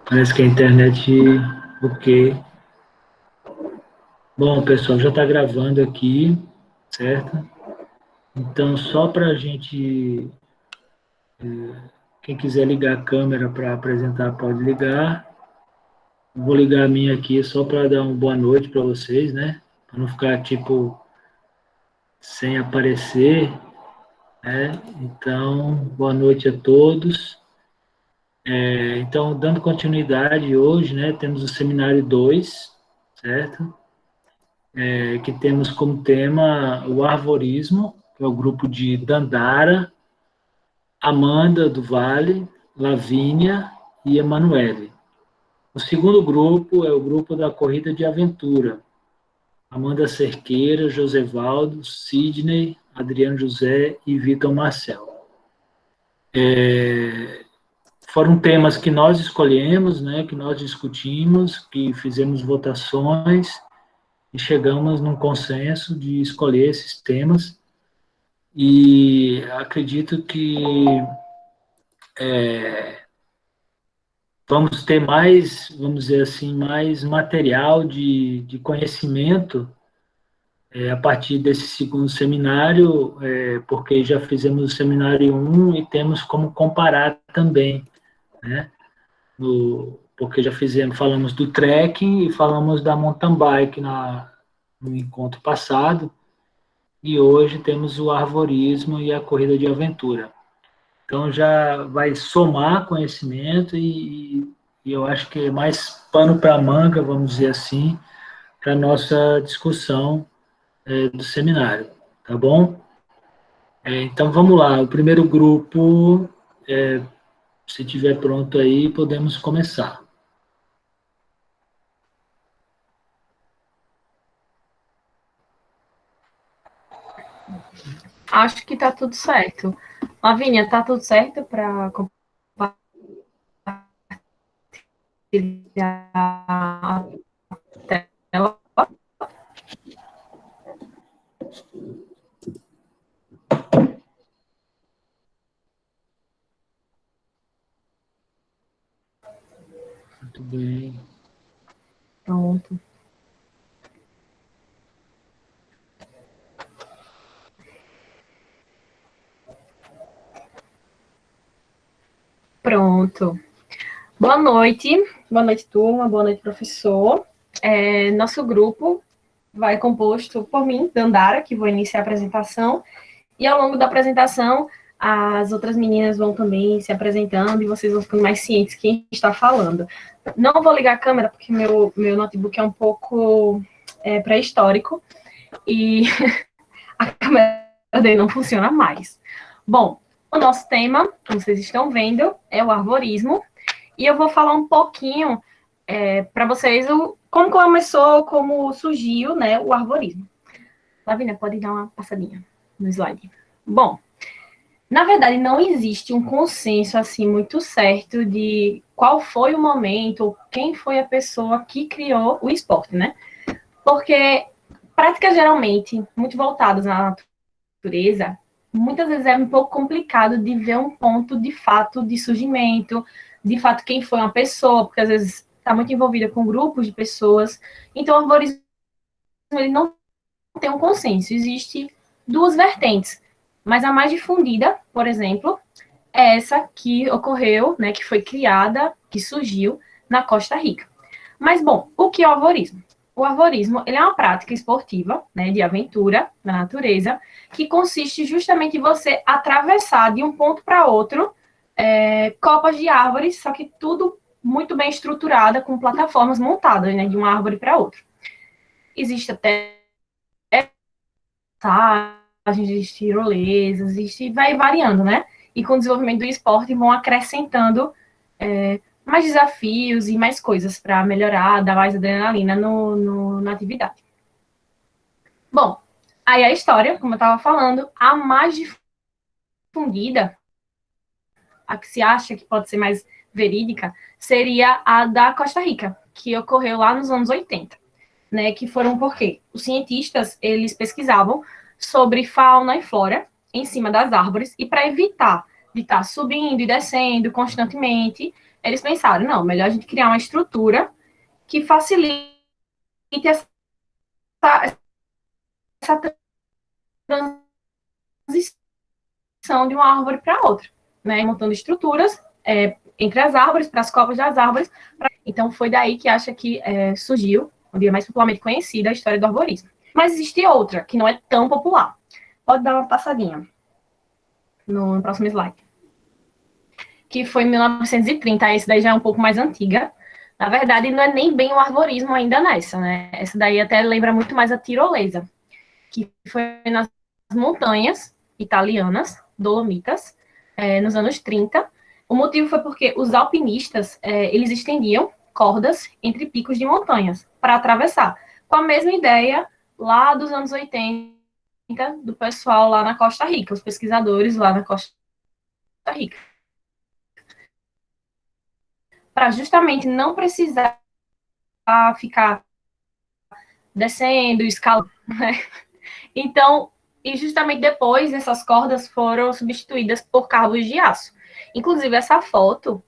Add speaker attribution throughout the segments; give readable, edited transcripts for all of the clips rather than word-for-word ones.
Speaker 1: Parece que a internet, ok. Bom, pessoal, já está gravando aqui, certo? Então, só para a gente, quem quiser ligar a câmera para apresentar, pode ligar. Vou ligar a minha aqui só para dar uma boa noite para vocês, né? Para não ficar, tipo, sem aparecer, né? Então, boa noite a todos. Então, dando continuidade hoje, né? Temos o seminário 2, certo? Que temos como tema o arvorismo, que é o grupo de Dandara, Amanda do Vale, Lavínia e Emanuele. O segundo grupo é o grupo da Corrida de Aventura, Amanda Cerqueira, Josevaldo, Sidney, Adriano José e Vitor Marcel. Foram temas que nós escolhemos, né, que nós discutimos, que fizemos votações e chegamos num consenso de escolher esses temas. E acredito que vamos ter mais, vamos dizer assim, mais material de conhecimento a partir desse segundo seminário, porque já fizemos o seminário um e temos como comparar também, né? Porque já fizemos, falamos do trekking e falamos da mountain bike no encontro passado, e hoje temos o arvorismo e a corrida de aventura. Então já vai somar conhecimento e eu acho que é mais pano para manga, vamos dizer assim, para a nossa discussão do seminário, tá bom? Então vamos lá, o primeiro grupo, se tiver pronto aí, podemos começar.
Speaker 2: Acho que tá tudo certo. Lavínia, tá tudo certo para compartilhar a tela?
Speaker 1: Muito bem.
Speaker 2: Pronto. Pronto. Boa noite, turma, boa noite, professor. Nosso grupo vai composto por mim, Dandara, que vou iniciar a apresentação, e ao longo da apresentação, as outras meninas vão também se apresentando e vocês vão ficando mais cientes quem está falando. Não vou ligar a câmera porque meu notebook é um pouco pré-histórico e a câmera dele não funciona mais. Bom, o nosso tema, como vocês estão vendo, é o arvorismo, e eu vou falar um pouquinho para vocês como começou, como surgiu, né, o arvorismo. Lavínia, pode dar uma passadinha no slide. Bom, na verdade, não existe um consenso assim muito certo de qual foi o momento, ou quem foi a pessoa que criou o esporte, né? Porque práticas geralmente muito voltadas à natureza, muitas vezes é um pouco complicado de ver um ponto de fato de surgimento, de fato quem foi uma pessoa, porque às vezes está muito envolvida com grupos de pessoas. Então, o arborismo ele não tem um consenso. Existe duas vertentes, mas a mais difundida, por exemplo, é essa que ocorreu, né, que foi criada, que surgiu na Costa Rica. Mas, bom, o que é o arvorismo? O arvorismo ele é uma prática esportiva, né, de aventura na natureza, que consiste justamente em você atravessar de um ponto para outro copas de árvores, só que tudo muito bem estruturada, com plataformas montadas, né, de uma árvore para outra. Existe até existe tirolesa, vai variando, né? E com o desenvolvimento do esporte vão acrescentando mais desafios e mais coisas para melhorar, dar mais adrenalina na atividade. Bom, aí a história, como eu estava falando, a mais difundida, a que se acha que pode ser mais verídica, seria a da Costa Rica, que ocorreu lá nos anos 80, né? Que foram porque os cientistas, eles pesquisavam sobre fauna e flora em cima das árvores, e para evitar de estar subindo e descendo constantemente, eles pensaram, não, melhor a gente criar uma estrutura que facilite essa transição de uma árvore para outra, né? Montando estruturas entre as árvores, para as copas das árvores. Então, foi daí que acha que surgiu, o dia mais popularmente conhecido, a história do arborismo. Mas existe outra, que não é tão popular. Pode dar uma passadinha no próximo slide. Que foi em 1930, esse daí já é um pouco mais antiga. Na verdade, não é nem bem o arborismo ainda nessa, né? Essa daí até lembra muito mais a tirolesa, que foi nas montanhas italianas, Dolomitas, nos anos 30. O motivo foi porque os alpinistas, eles estendiam cordas entre picos de montanhas para atravessar, com a mesma ideia lá dos anos 80, do pessoal lá na Costa Rica, os pesquisadores lá na Costa Rica. Para justamente não precisar ficar descendo, escalando, né? Então, e justamente depois essas cordas foram substituídas por cabos de aço. Inclusive, essa foto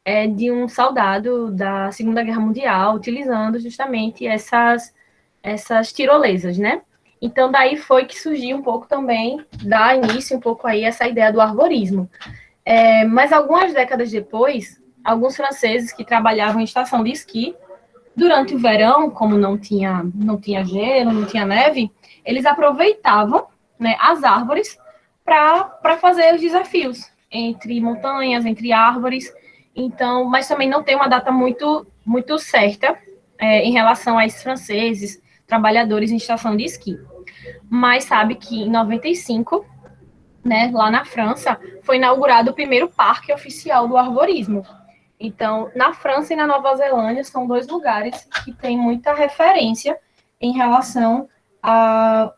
Speaker 2: é de um soldado da Segunda Guerra Mundial utilizando justamente essas tirolesas, né? Então, daí foi que surgiu um pouco também, dá início um pouco aí essa ideia do arborismo. Mas algumas décadas depois, alguns franceses que trabalhavam em estação de esqui, durante o verão, como não tinha gelo, não tinha neve, eles aproveitavam, né, as árvores para fazer os desafios entre montanhas, entre árvores. Então, mas também não tem uma data muito certa em relação a esses franceses, trabalhadores em estação de esqui. Mas sabe que em 95, né, lá na França, foi inaugurado o primeiro parque oficial do arborismo. Então, na França e na Nova Zelândia são dois lugares que têm muita referência em relação a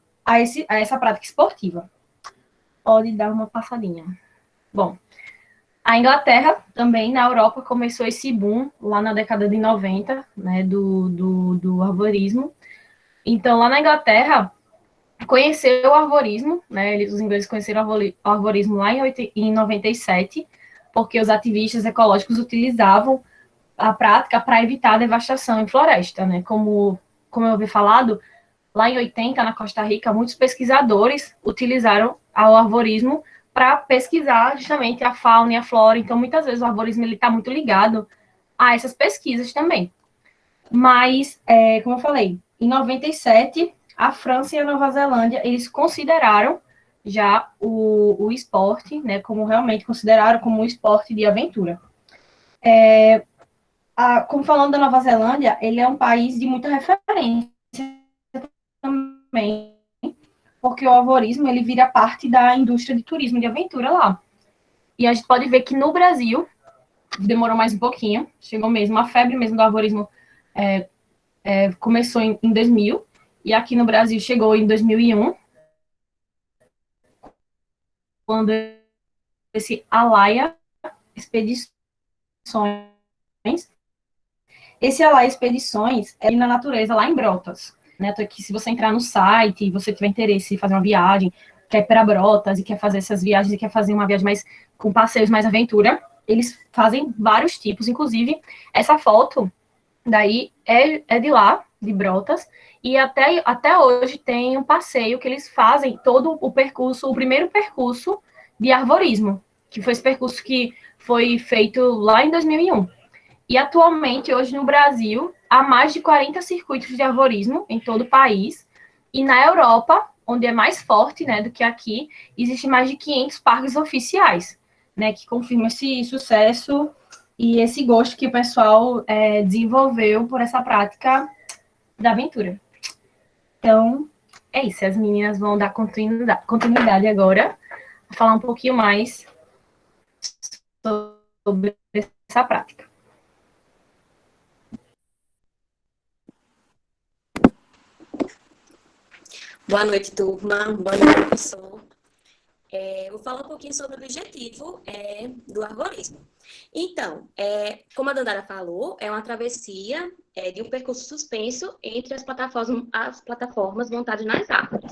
Speaker 2: essa prática esportiva. Pode dar uma passadinha. Bom, a Inglaterra também, na Europa, começou esse boom lá na década de 90, né, do arborismo. Então, lá na Inglaterra, conheceu o arborismo, né, os ingleses conheceram o arborismo lá em 97, porque os ativistas ecológicos utilizavam a prática para evitar a devastação em floresta, né? Como eu havia falado, lá em 80, na Costa Rica, muitos pesquisadores utilizaram o arborismo para pesquisar justamente a fauna e a flora. Então, muitas vezes o arborismo está muito ligado a essas pesquisas também. Mas, como eu falei, em 97, a França e a Nova Zelândia, eles consideraram já o esporte, né, como realmente consideraram como um esporte de aventura. Como falando da Nova Zelândia, ele é um país de muita referência também, porque o arborismo, ele vira parte da indústria de turismo de aventura lá. E a gente pode ver que no Brasil, demorou mais um pouquinho, chegou mesmo, a febre mesmo do arborismo começou em 2000, e aqui no Brasil chegou em 2001, quando esse Alaia Expedições, esse Alaia Expedições é na natureza, lá em Brotas, né? Então, aqui, se você entrar no site e você tiver interesse em fazer uma viagem, quer ir para Brotas e quer fazer essas viagens, e quer fazer uma viagem mais com passeios mais aventura, eles fazem vários tipos, inclusive essa foto daí é de lá, de Brotas, e até hoje tem um passeio que eles fazem todo o percurso, o primeiro percurso de arborismo, que foi esse percurso que foi feito lá em 2001. E atualmente, hoje no Brasil, há mais de 40 circuitos de arborismo em todo o país, e na Europa, onde é mais forte, né, do que aqui, existe mais de 500 parques oficiais, né, que confirmam esse sucesso e esse gosto que o pessoal desenvolveu por essa prática da aventura. Então, é isso. As meninas vão dar continuidade agora a falar um pouquinho mais sobre essa prática.
Speaker 3: Boa noite, turma. Boa noite, professor. Vou falar um pouquinho sobre o objetivo do arborismo. Então, como a Dandara falou, é uma travessia de um percurso suspenso entre as plataformas montadas nas árvores.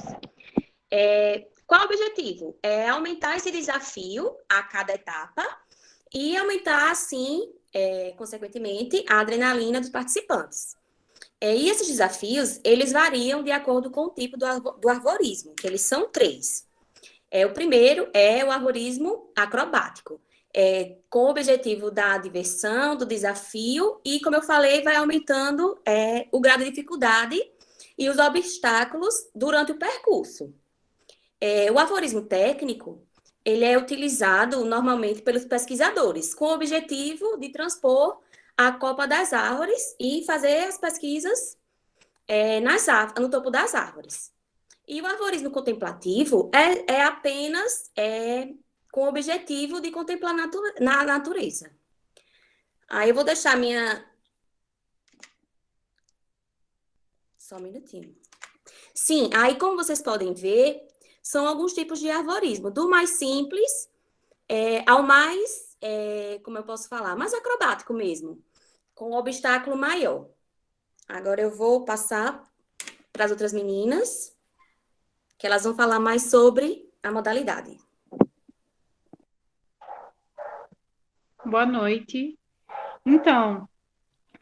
Speaker 3: Qual o objetivo? É aumentar esse desafio a cada etapa e aumentar, assim, consequentemente, a adrenalina dos participantes. E esses desafios, eles variam de acordo com o tipo do arvorismo, que eles são 3. O primeiro é o arvorismo acrobático, com o objetivo da diversão, do desafio, e, como eu falei, vai aumentando o grau de dificuldade e os obstáculos durante o percurso. O arvorismo técnico, ele é utilizado normalmente pelos pesquisadores, com o objetivo de transpor a copa das árvores e fazer as pesquisas no topo das árvores. E o arvorismo contemplativo é apenas com o objetivo de contemplar na natureza. Aí eu vou deixar Só um minutinho. Sim, aí como vocês podem ver, são alguns tipos de arvorismo, do mais simples ao mais, como eu posso falar, mais acrobático mesmo, com um obstáculo maior. Agora eu vou passar para as outras meninas, que elas vão falar mais sobre a modalidade.
Speaker 4: Boa noite. Então,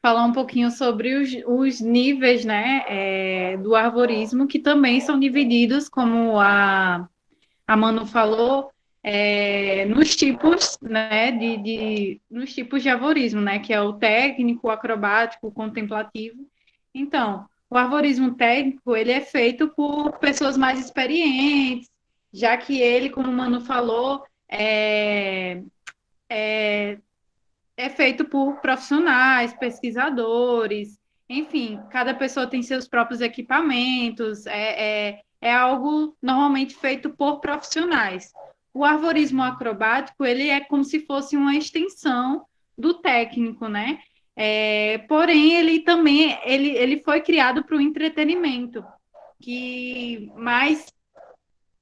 Speaker 4: falar um pouquinho sobre os níveis, né, do arvorismo, que também são divididos, como a Manu falou, nos tipos, né, nos tipos de arvorismo, né, que é o técnico, o acrobático, o contemplativo. Então, o arvorismo técnico, ele é feito por pessoas mais experientes, já que ele, como o Manu falou, é feito por profissionais, pesquisadores, enfim, cada pessoa tem seus próprios equipamentos, é algo normalmente feito por profissionais. O arvorismo acrobático, ele é como se fosse uma extensão do técnico, né? Porém, ele também ele foi criado para o entretenimento, mas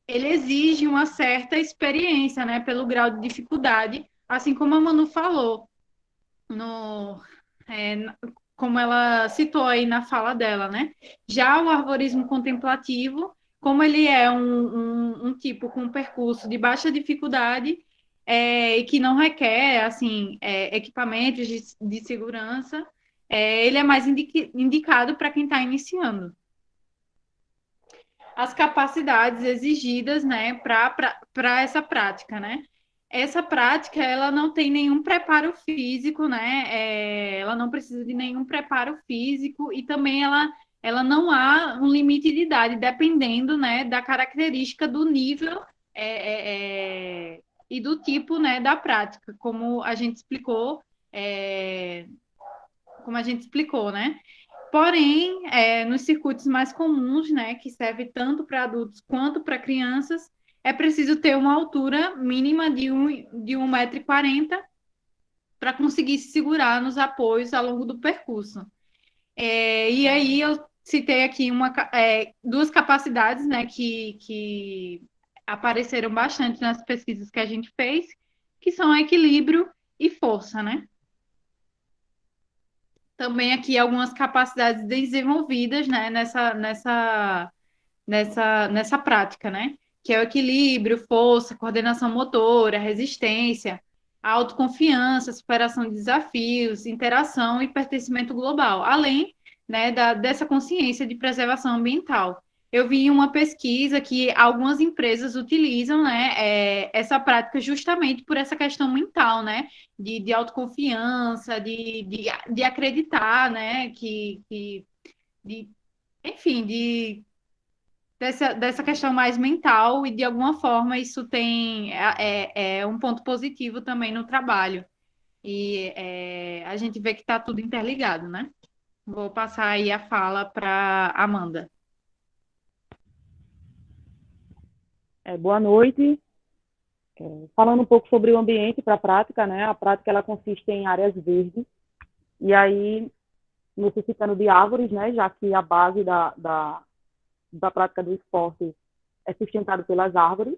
Speaker 4: ele exige uma certa experiência, né? Pelo grau de dificuldade, assim como a Manu falou, como ela citou aí na fala dela, né? Já o arvorismo contemplativo, como ele é um tipo com um percurso de baixa dificuldade e que não requer, assim, equipamentos de segurança, ele é mais indicado para quem está iniciando. As capacidades exigidas, né, para essa prática, né? Essa prática, ela não tem nenhum preparo físico, né? Ela não precisa de nenhum preparo físico e também ela não há um limite de idade, dependendo, né, da característica do nível e do tipo, né, da prática, como a gente explicou, né? Porém, nos circuitos mais comuns, né, que serve tanto para adultos quanto para crianças, é preciso ter uma altura mínima de 1,40 m para conseguir se segurar nos apoios ao longo do percurso. E aí eu citei aqui duas capacidades, né, que apareceram bastante nas pesquisas que a gente fez, que são equilíbrio e força, né? Também aqui algumas capacidades desenvolvidas, né, nessa prática, né? Que é o equilíbrio, força, coordenação motora, resistência, autoconfiança, superação de desafios, interação e pertencimento global, além, né, dessa consciência de preservação ambiental. Eu vi uma pesquisa que algumas empresas utilizam, né, essa prática justamente por essa questão mental, né, de autoconfiança, de acreditar, né, enfim, dessa questão mais mental e, de alguma forma, isso tem um ponto positivo também no trabalho. E a gente vê que está tudo interligado, né? Vou passar aí a fala para Amanda.
Speaker 5: Boa noite. Falando um pouco sobre o ambiente para a prática, né? A prática ela consiste em áreas verdes e aí necessitando de árvores, né? Já que a base da prática do esporte é sustentada pelas árvores.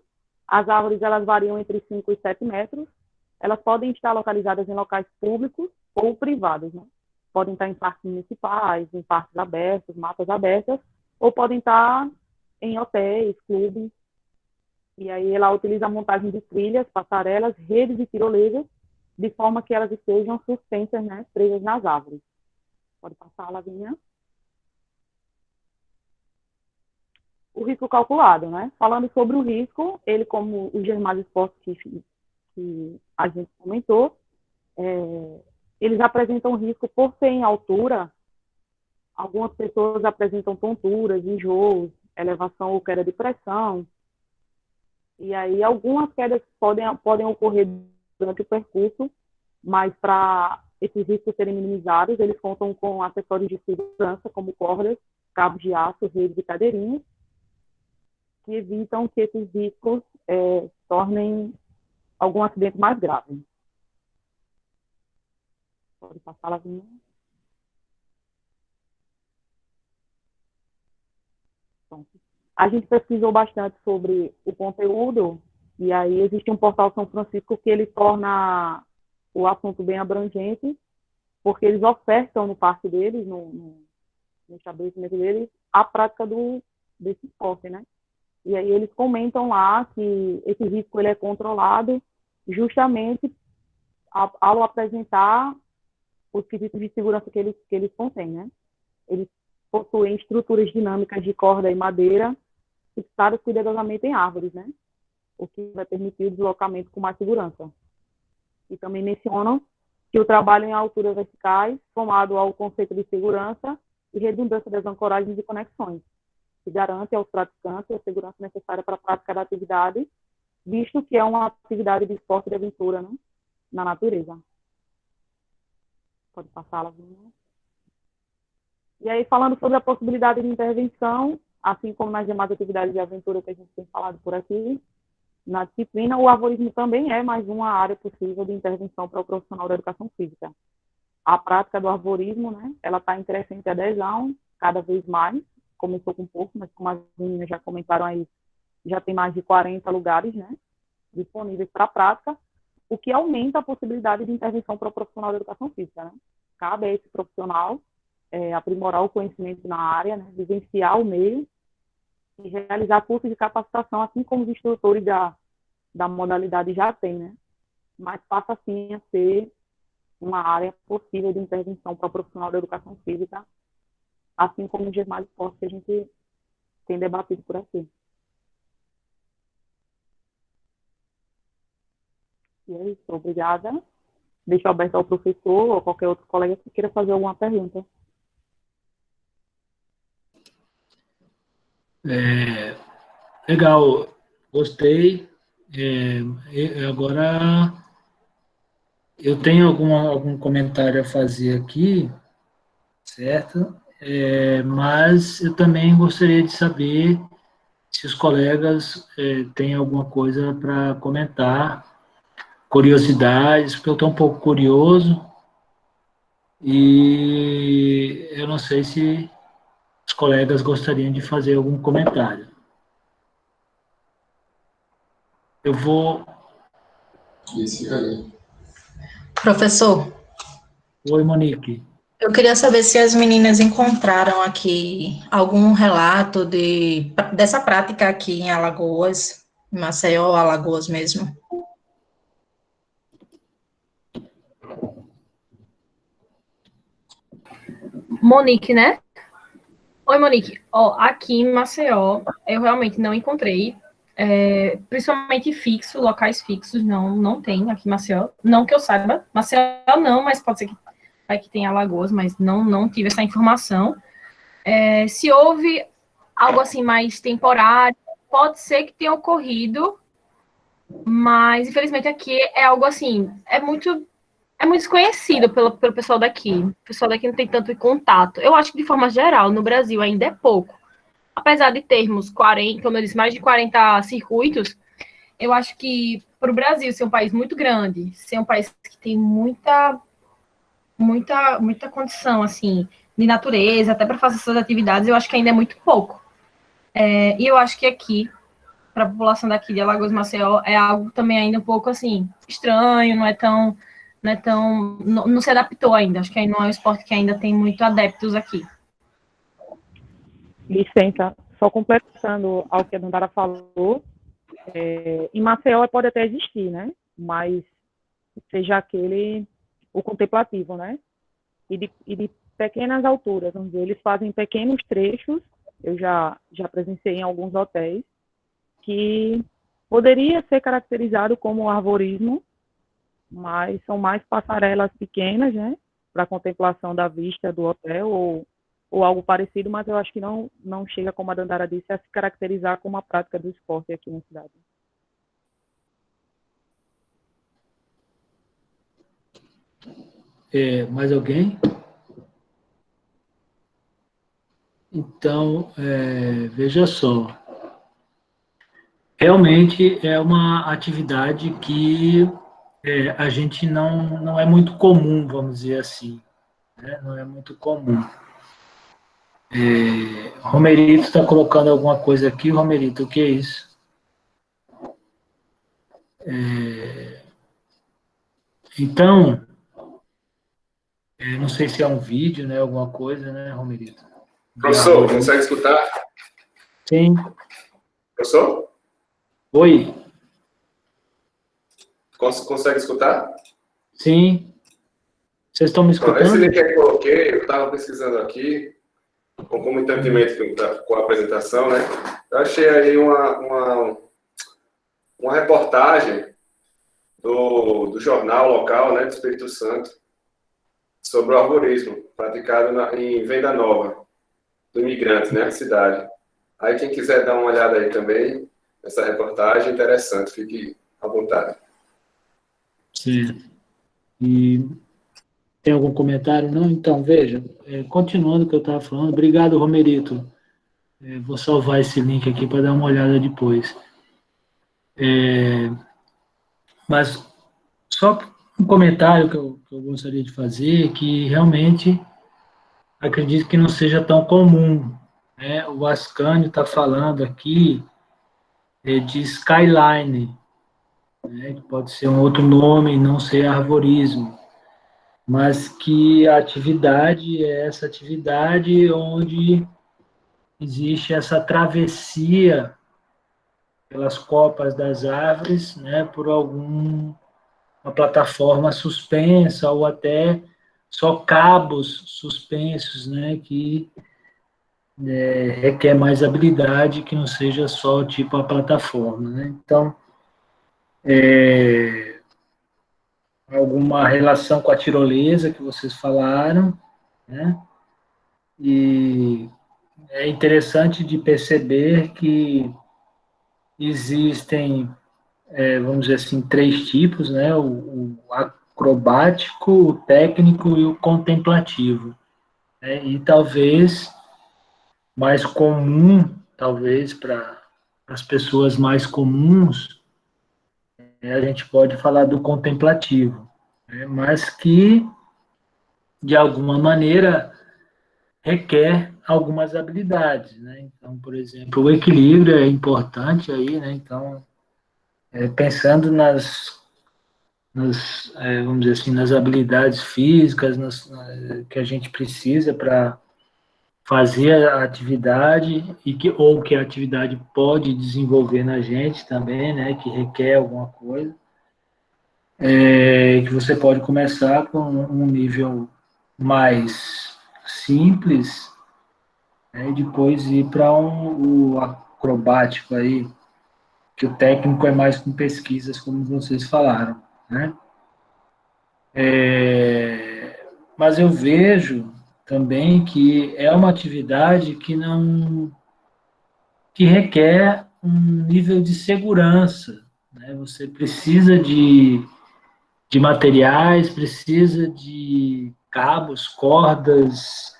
Speaker 5: As árvores elas variam entre 5 e 7 metros. Elas podem estar localizadas em locais públicos ou privados, né? Podem estar em parques municipais, em parques abertos, matas abertas, ou podem estar em hotéis, clubes. E aí ela utiliza a montagem de trilhas, passarelas, redes e tirolesas de forma que elas estejam suspensas, né, presas nas árvores. Pode passar, Lavínia. O risco calculado, né? Falando sobre o risco, ele, como os demais esportes que a gente comentou, eles apresentam risco por ser em altura. Algumas pessoas apresentam tonturas, enjoos, elevação ou queda de pressão. E aí, algumas quedas podem ocorrer durante o percurso, mas para esses riscos serem minimizados, eles contam com acessórios de segurança, como cordas, cabos de aço, redes e cadeirinhas, que evitam que esses riscos tornem algum acidente mais grave. Pode passar, Lavínia. A gente pesquisou bastante sobre o conteúdo, e aí existe um portal São Francisco que ele torna o assunto bem abrangente, porque eles ofertam no parque deles, no estabelecimento deles, a prática desse esporte, né? E aí eles comentam lá que esse risco ele é controlado justamente ao apresentar os quesitos de segurança que eles contêm, né? Eles possuem estruturas dinâmicas de corda e madeira fixadas cuidadosamente em árvores, né? O que vai permitir o deslocamento com mais segurança. E também mencionam que o trabalho em alturas verticais, somado ao conceito de segurança e redundância das ancoragens e conexões, que garante aos praticantes a segurança necessária para a prática da atividade, visto que é uma atividade de esporte de aventura, né, na natureza. Pode passar, Lavínia. E aí, falando sobre a possibilidade de intervenção, assim como nas demais atividades de aventura que a gente tem falado por aqui, na disciplina, o arvorismo também é mais uma área possível de intervenção para o profissional da educação física. A prática do arvorismo, né, ela está em crescente adesão, cada vez mais, começou com pouco, mas como as meninas já comentaram aí, já tem mais de 40 lugares, né, disponíveis para a prática, o que aumenta a possibilidade de intervenção para o profissional da educação física, né. Cabe a esse profissional aprimorar o conhecimento na área, né, vivenciar o meio e realizar cursos de capacitação, assim como os instrutores da modalidade já têm, né, mas passa, assim, a ser uma área possível de intervenção para o profissional da educação física, assim como os demais esportes que a gente tem debatido por aqui. E é isso, obrigada. Deixo aberto ao professor ou qualquer outro colega que queira fazer alguma pergunta.
Speaker 1: Legal, gostei. Agora, eu tenho algum comentário a fazer aqui, certo? Mas eu também gostaria de saber se os colegas têm alguma coisa para comentar, curiosidades, porque eu estou um pouco curioso e eu não sei se os colegas gostariam de fazer algum comentário. Eu vou...
Speaker 6: Professor,
Speaker 1: Oi, Monique.
Speaker 6: eu queria saber se as meninas encontraram aqui algum relato dessa prática aqui em Alagoas, em Maceió, Alagoas mesmo.
Speaker 2: Monique, né? Oi, Monique. Aqui em Maceió, eu realmente não encontrei, principalmente fixo, locais fixos, não tem aqui em Maceió. Não que eu saiba. Maceió não, mas pode ser que tenha Alagoas, mas não tive essa informação. Se houve algo assim mais temporário, pode ser que tenha ocorrido, mas infelizmente aqui é algo assim, é muito desconhecido pelo pessoal daqui. O pessoal daqui não tem tanto contato. Eu acho que, de forma geral, no Brasil ainda é pouco. Apesar de termos 40, como eu disse, mais de 40 circuitos, eu acho que para o Brasil ser um país muito grande, ser um país que tem muita condição, assim, de natureza, até para fazer essas atividades, eu acho que ainda é muito pouco. E eu acho que aqui, para a população daqui de Alagoas e Maceió, é algo também ainda um pouco, assim, estranho, não se adaptou ainda. Acho que não é um esporte que ainda tem muito adeptos aqui.
Speaker 5: Licença, só completando ao que a Dandara falou, em Maceió pode até existir, né? Mas seja aquele, o contemplativo, né? E de pequenas alturas, vamos dizer, eles fazem pequenos trechos, eu já presenciei em alguns hotéis, que poderia ser caracterizado como arvorismo, mas são mais passarelas pequenas, né, para contemplação da vista do hotel ou algo parecido, mas eu acho que não chega, como a Dandara disse, a se caracterizar como a prática do esporte aqui na cidade.
Speaker 1: Mais alguém? Então, veja só, realmente é uma atividade que a gente não é muito comum, vamos dizer assim, né? Não é muito comum. Romerito está colocando alguma coisa aqui. Romerito, o que é isso? Então, não sei se é um vídeo, né, alguma coisa, né, Romerito?
Speaker 7: Professor, consegue escutar?
Speaker 1: Sim.
Speaker 7: Professor?
Speaker 1: Oi.
Speaker 7: Consegue escutar?
Speaker 1: Sim. Vocês estão me escutando?
Speaker 7: Esse link que eu coloquei, eu estava pesquisando aqui, concomitantemente com a apresentação, né? Eu achei aí uma reportagem do jornal local, né, do Espírito Santo, sobre o arborismo praticado em Venda Nova, do imigrante, né, na cidade. Aí quem quiser dar uma olhada aí também, essa reportagem, interessante, fique à vontade.
Speaker 1: Sim. E tem algum comentário? Não? Então, veja, continuando o que eu estava falando, obrigado, Romerito. Vou salvar esse link aqui para dar uma olhada depois. Mas só um comentário que eu gostaria de fazer, que realmente acredito que não seja tão comum, né? O Ascânio está falando aqui de skyline, né? Que pode ser um outro nome, não ser arvorismo, mas que a atividade é essa atividade onde existe essa travessia pelas copas das árvores, né, por uma plataforma suspensa ou até só cabos suspensos, né, que requer mais habilidade, que não seja só tipo a plataforma, né? Então, alguma relação com a tirolesa que vocês falaram, né? E é interessante de perceber que existem, vamos dizer assim, 3 tipos, né? O acrobático, o técnico e o contemplativo, né? E talvez mais comum, talvez para as pessoas mais comuns, a gente pode falar do contemplativo, né? Mas que, de alguma maneira, requer algumas habilidades, né? Então, por exemplo, o equilíbrio é importante aí, né? Então, pensando vamos dizer assim, nas habilidades físicas que a gente precisa para fazer a atividade ou que a atividade pode desenvolver na gente também, né? Que requer alguma coisa. Que você pode começar com um nível mais simples, né, e depois ir para o acrobático aí, que o técnico é mais com pesquisas, como vocês falaram, né? Mas eu vejo também que é uma atividade que requer um nível de segurança, né? Você precisa de materiais, precisa de cabos, cordas,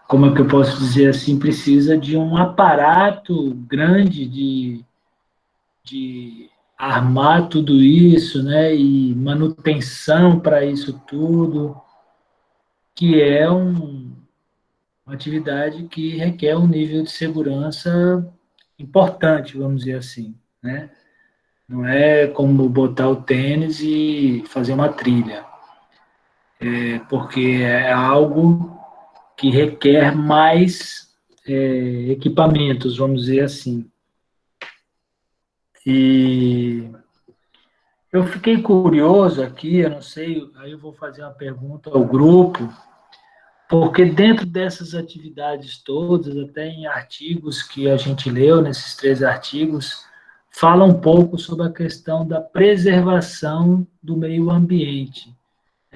Speaker 1: como é que eu posso dizer assim, precisa de um aparato grande de armar tudo isso, né, e manutenção para isso tudo, que é uma atividade que requer um nível de segurança importante, vamos dizer assim, né? Não é como botar o tênis e fazer uma trilha, porque é algo que requer mais equipamentos, vamos dizer assim. E Eu fiquei curioso aqui, eu não sei, aí eu vou fazer uma pergunta ao grupo, porque dentro dessas atividades todas, até em artigos que a gente leu, nesses 3 artigos, fala um pouco sobre a questão da preservação do meio ambiente.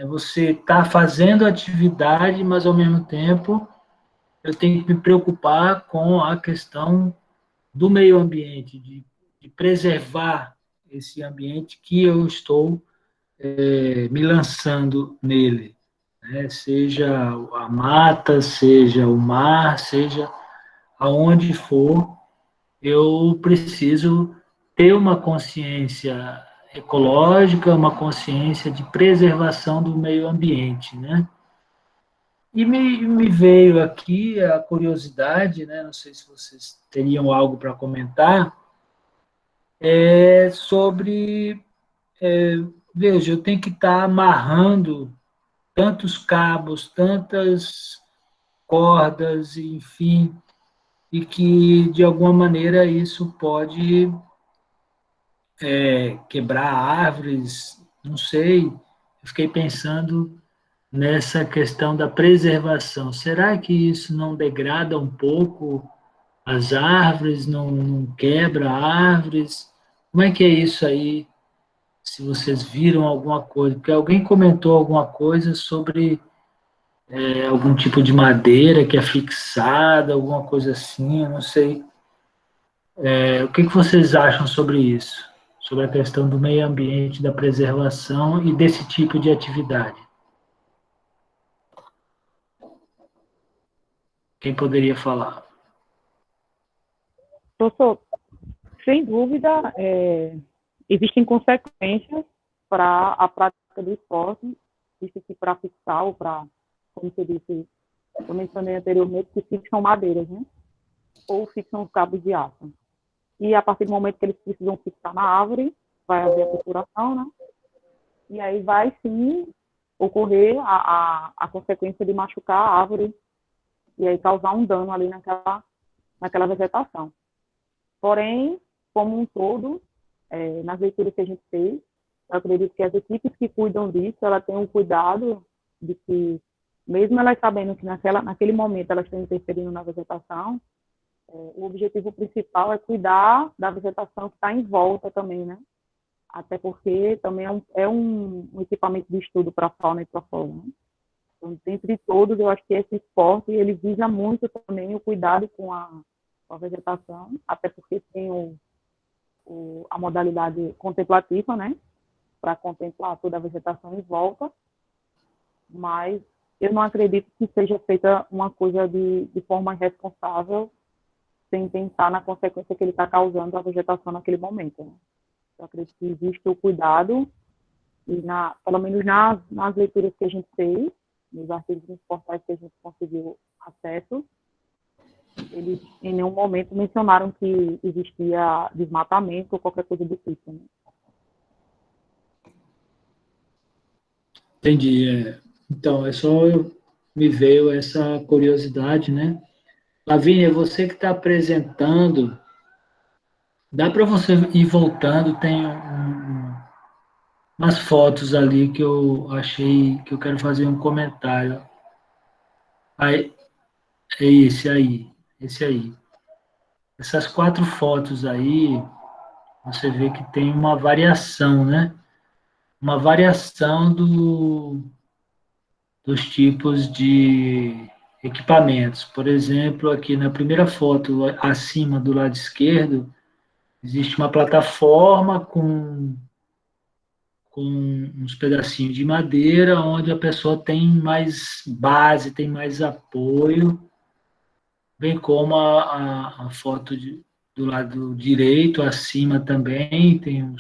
Speaker 1: Você está fazendo atividade, mas ao mesmo tempo eu tenho que me preocupar com a questão do meio ambiente, de preservar esse ambiente que eu estou me lançando nele, né? Seja a mata, seja o mar, seja aonde for, eu preciso ter uma consciência ecológica, uma consciência de preservação do meio ambiente, né? E me veio aqui a curiosidade, né? Não sei se vocês teriam algo para comentar, sobre, veja, eu tenho que estar amarrando tantos cabos, tantas cordas, enfim, e que, de alguma maneira, isso pode quebrar árvores, não sei. Eu fiquei pensando nessa questão da preservação. Será que isso não degrada um pouco as árvores, não quebra árvores? Como é que é isso aí? Se vocês viram alguma coisa, porque alguém comentou alguma coisa sobre algum tipo de madeira que é fixada, alguma coisa assim, eu não sei. O que vocês acham sobre isso? Sobre a questão do meio ambiente, da preservação e desse tipo de atividade? Quem poderia falar?
Speaker 5: Professor, sem dúvida, existem consequências para a prática do esporte, visto que para fixar ou para, como você disse, eu mencionei anteriormente, que fixam madeiras, né? Ou fixam os cabos de aço. E a partir do momento que eles precisam fixar na árvore, vai haver a perfuração, né? E aí vai, sim, ocorrer a consequência de machucar a árvore e aí causar um dano ali naquela vegetação. Porém, como um todo, nas leituras que a gente fez, eu acredito que as equipes que cuidam disso, elas têm um cuidado de que, mesmo elas sabendo que naquele momento elas estão interferindo na vegetação, o objetivo principal é cuidar da vegetação que está em volta também, né? Até porque também é um equipamento de estudo para a fauna e para a flora, né? Então, dentre todos, eu acho que esse esporte, ele visa muito também o cuidado com a vegetação, até porque tem a modalidade contemplativa, né? Para contemplar toda a vegetação em volta, mas eu não acredito que seja feita uma coisa de forma irresponsável, sem pensar na consequência que ele está causando à vegetação naquele momento, né? Eu acredito que existe o cuidado, e pelo menos nas leituras que a gente fez, nos artigos nos portais que a gente conseguiu acesso, eles em nenhum momento mencionaram que existia desmatamento ou qualquer coisa do tipo, né?
Speaker 1: Entendi. Então, me veio essa curiosidade, né? Lavínia, você que está apresentando, dá para você ir voltando, tem umas fotos ali que eu achei que eu quero fazer um comentário. Aí, é esse aí. Essas 4 fotos aí, você vê que tem uma variação, né? Uma variação dos tipos de equipamentos. Por exemplo, aqui na primeira foto, acima do lado esquerdo, existe uma plataforma com uns pedacinhos de madeira, onde a pessoa tem mais base, tem mais apoio, bem como a foto do lado direito, acima também, tem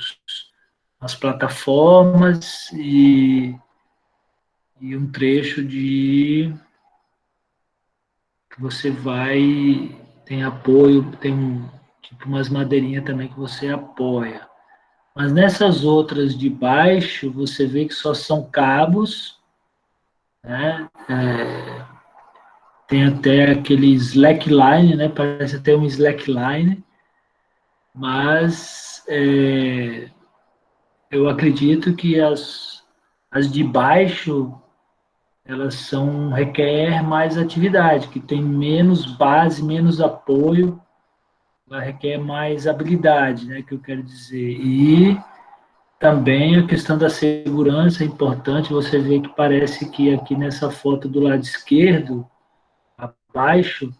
Speaker 1: as plataformas e um trecho que você tem apoio, tem tipo umas madeirinhas também que você apoia. Mas nessas outras de baixo, você vê que só são cabos, né? Tem até aquele slackline, né? Parece até um slackline, mas eu acredito que as de baixo, elas requer mais atividade, que tem menos base, menos apoio, ela requer mais habilidade, né, que eu quero dizer. E também a questão da segurança é importante, você vê que parece que aqui nessa foto do lado esquerdo, abaixo,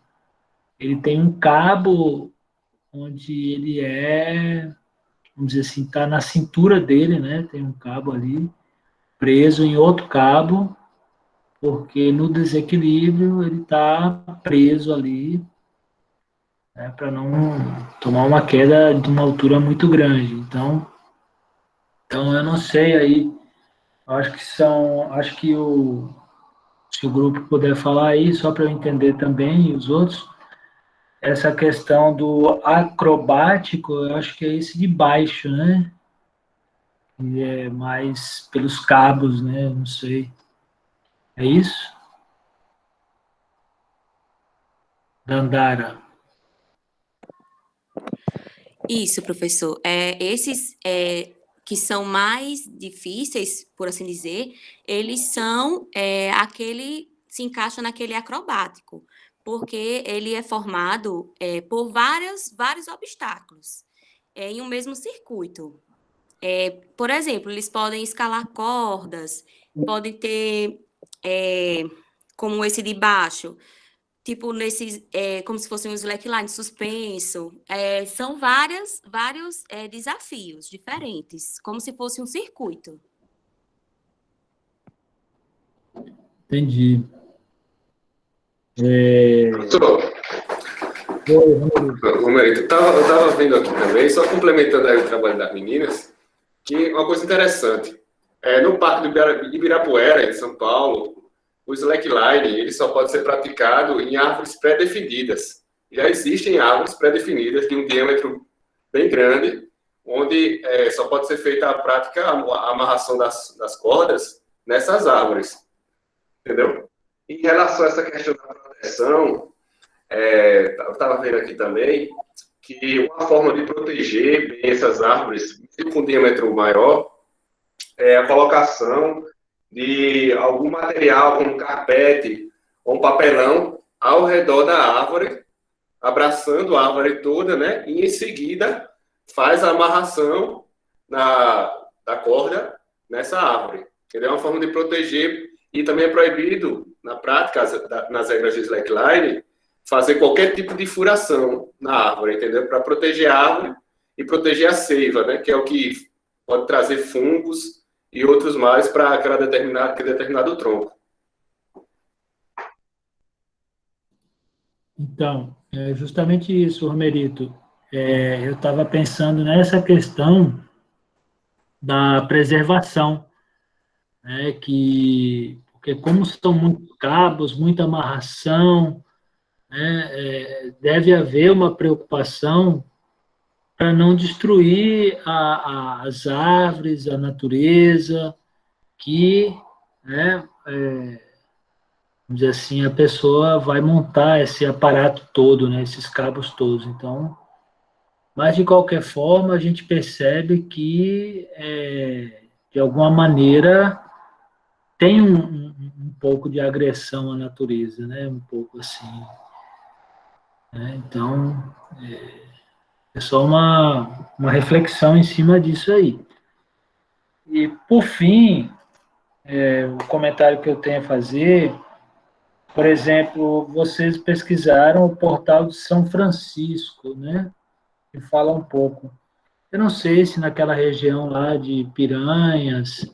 Speaker 1: ele tem um cabo onde ele vamos dizer assim, está na cintura dele, né, tem um cabo ali, preso em outro cabo, porque no desequilíbrio ele está preso ali, né, para não tomar uma queda de uma altura muito grande. Então eu não sei aí, acho que se o grupo puder falar aí, só para eu entender também, e os outros, essa questão do acrobático, eu acho que é esse de baixo, né? E é mais pelos cabos, né? Não sei. É isso? Dandara.
Speaker 3: Isso, professor. Esses que são mais difíceis, por assim dizer, eles são se encaixa naquele acrobático, porque ele é formado por vários obstáculos em um mesmo circuito. Por exemplo, eles podem escalar cordas, podem ter, como esse de baixo, tipo nesses, como se fossem um slackline suspenso. São vários desafios diferentes, como se fosse um circuito.
Speaker 1: Entendi.
Speaker 7: Professor, Romerito, eu estava vendo aqui também, só complementando aí o trabalho das meninas, que uma coisa interessante, no Parque do Ibirapuera, em São Paulo, o slackline ele só pode ser praticado em árvores pré-definidas. Já existem árvores pré-definidas de um diâmetro bem grande, onde só pode ser feita a prática, a amarração das cordas nessas árvores. Entendeu? Em relação a essa questão da proteção, eu estava vendo aqui também que uma forma de proteger bem essas árvores, com um diâmetro maior, é a colocação de algum material, como carpete ou um papelão, ao redor da árvore, abraçando a árvore toda, né? E em seguida faz a amarração da corda nessa árvore. É uma forma de proteger, e também é proibido, na prática, nas regras de slackline, fazer qualquer tipo de furação na árvore, entendeu? Para proteger a árvore e proteger a seiva, né? Que é o que pode trazer fungos e outros males para aquele determinado tronco.
Speaker 1: Então, é justamente isso, Romerito. Eu estava pensando nessa questão da preservação, né? Porque como são muitos cabos, muita amarração, né, deve haver uma preocupação para não destruir as árvores, a natureza, que, né, vamos dizer assim, a pessoa vai montar esse aparato todo, né, esses cabos todos. Então, mas de qualquer forma, a gente percebe que, de alguma maneira, tem um pouco de agressão à natureza, né, um pouco assim. Né, então, é só uma reflexão em cima disso aí. E, por fim, o comentário que eu tenho a fazer, por exemplo, vocês pesquisaram o portal de São Francisco, né? Que fala um pouco. Eu não sei se naquela região lá de Piranhas,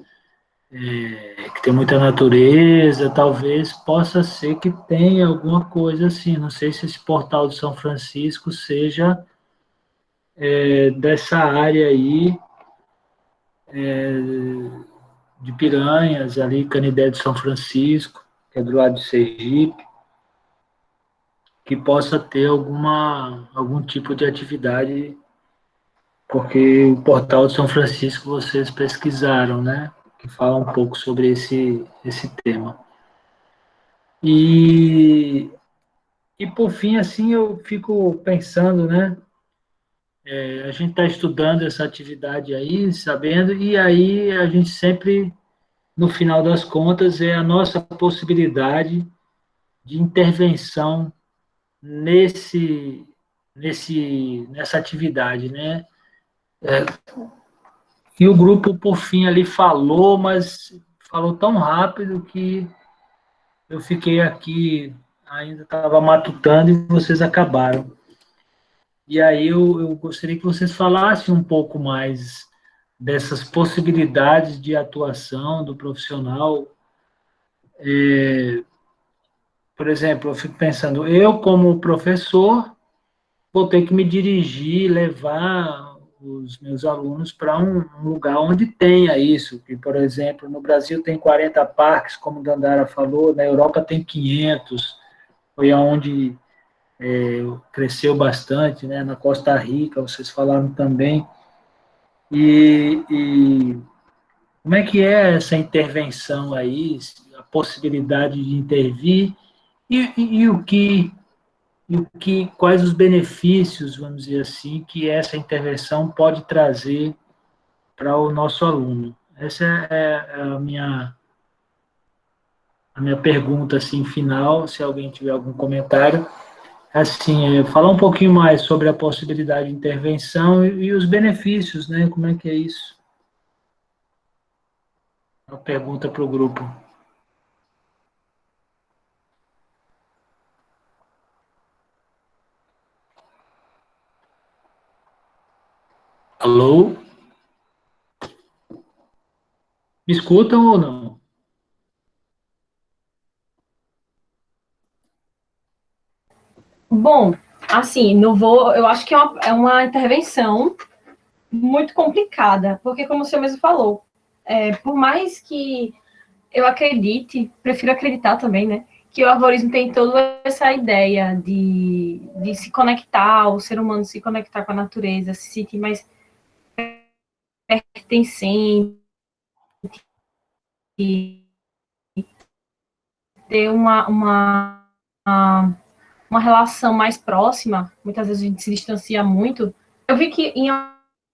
Speaker 1: que tem muita natureza, talvez possa ser que tenha alguma coisa assim. Não sei se esse portal de São Francisco seja dessa área aí, de Piranhas, ali, Canidé de São Francisco, que é do lado de Sergipe, que possa ter algum tipo de atividade, porque o portal de São Francisco vocês pesquisaram, né? Que fala um pouco sobre esse tema. E por fim, assim, eu fico pensando, né? A gente está estudando essa atividade aí, sabendo, e aí a gente sempre, no final das contas, é a nossa possibilidade de intervenção nessa atividade, né? E o grupo, por fim, ali falou, mas falou tão rápido que eu fiquei aqui, ainda estava matutando e vocês acabaram. E aí eu gostaria que vocês falassem um pouco mais dessas possibilidades de atuação do profissional. Por exemplo, eu fico pensando, eu como professor vou ter que me dirigir, levar os meus alunos para um lugar onde tenha isso, que, por exemplo, no Brasil tem 40 parques, como a Dandara falou, na Europa tem 500, foi onde cresceu bastante, né? Na Costa Rica, vocês falaram também. E como é que é essa intervenção aí, a possibilidade de intervir e quais os benefícios, vamos dizer assim, que essa intervenção pode trazer para o nosso aluno? Essa é a minha pergunta assim final, se alguém tiver algum comentário. Assim, falar um pouquinho mais sobre a possibilidade de intervenção e os benefícios, né? Como é que é isso? Uma pergunta para o grupo. Alô? Me escutam ou não?
Speaker 2: Bom, assim, não vou. Eu acho que é uma intervenção muito complicada, porque, como o senhor mesmo falou, por mais que eu acredite, prefiro acreditar também, né, que o arvorismo tem toda essa ideia de se conectar, o ser humano se conectar com a natureza, se sentir mais pertencente, ter uma relação mais próxima, muitas vezes a gente se distancia muito. Eu vi que em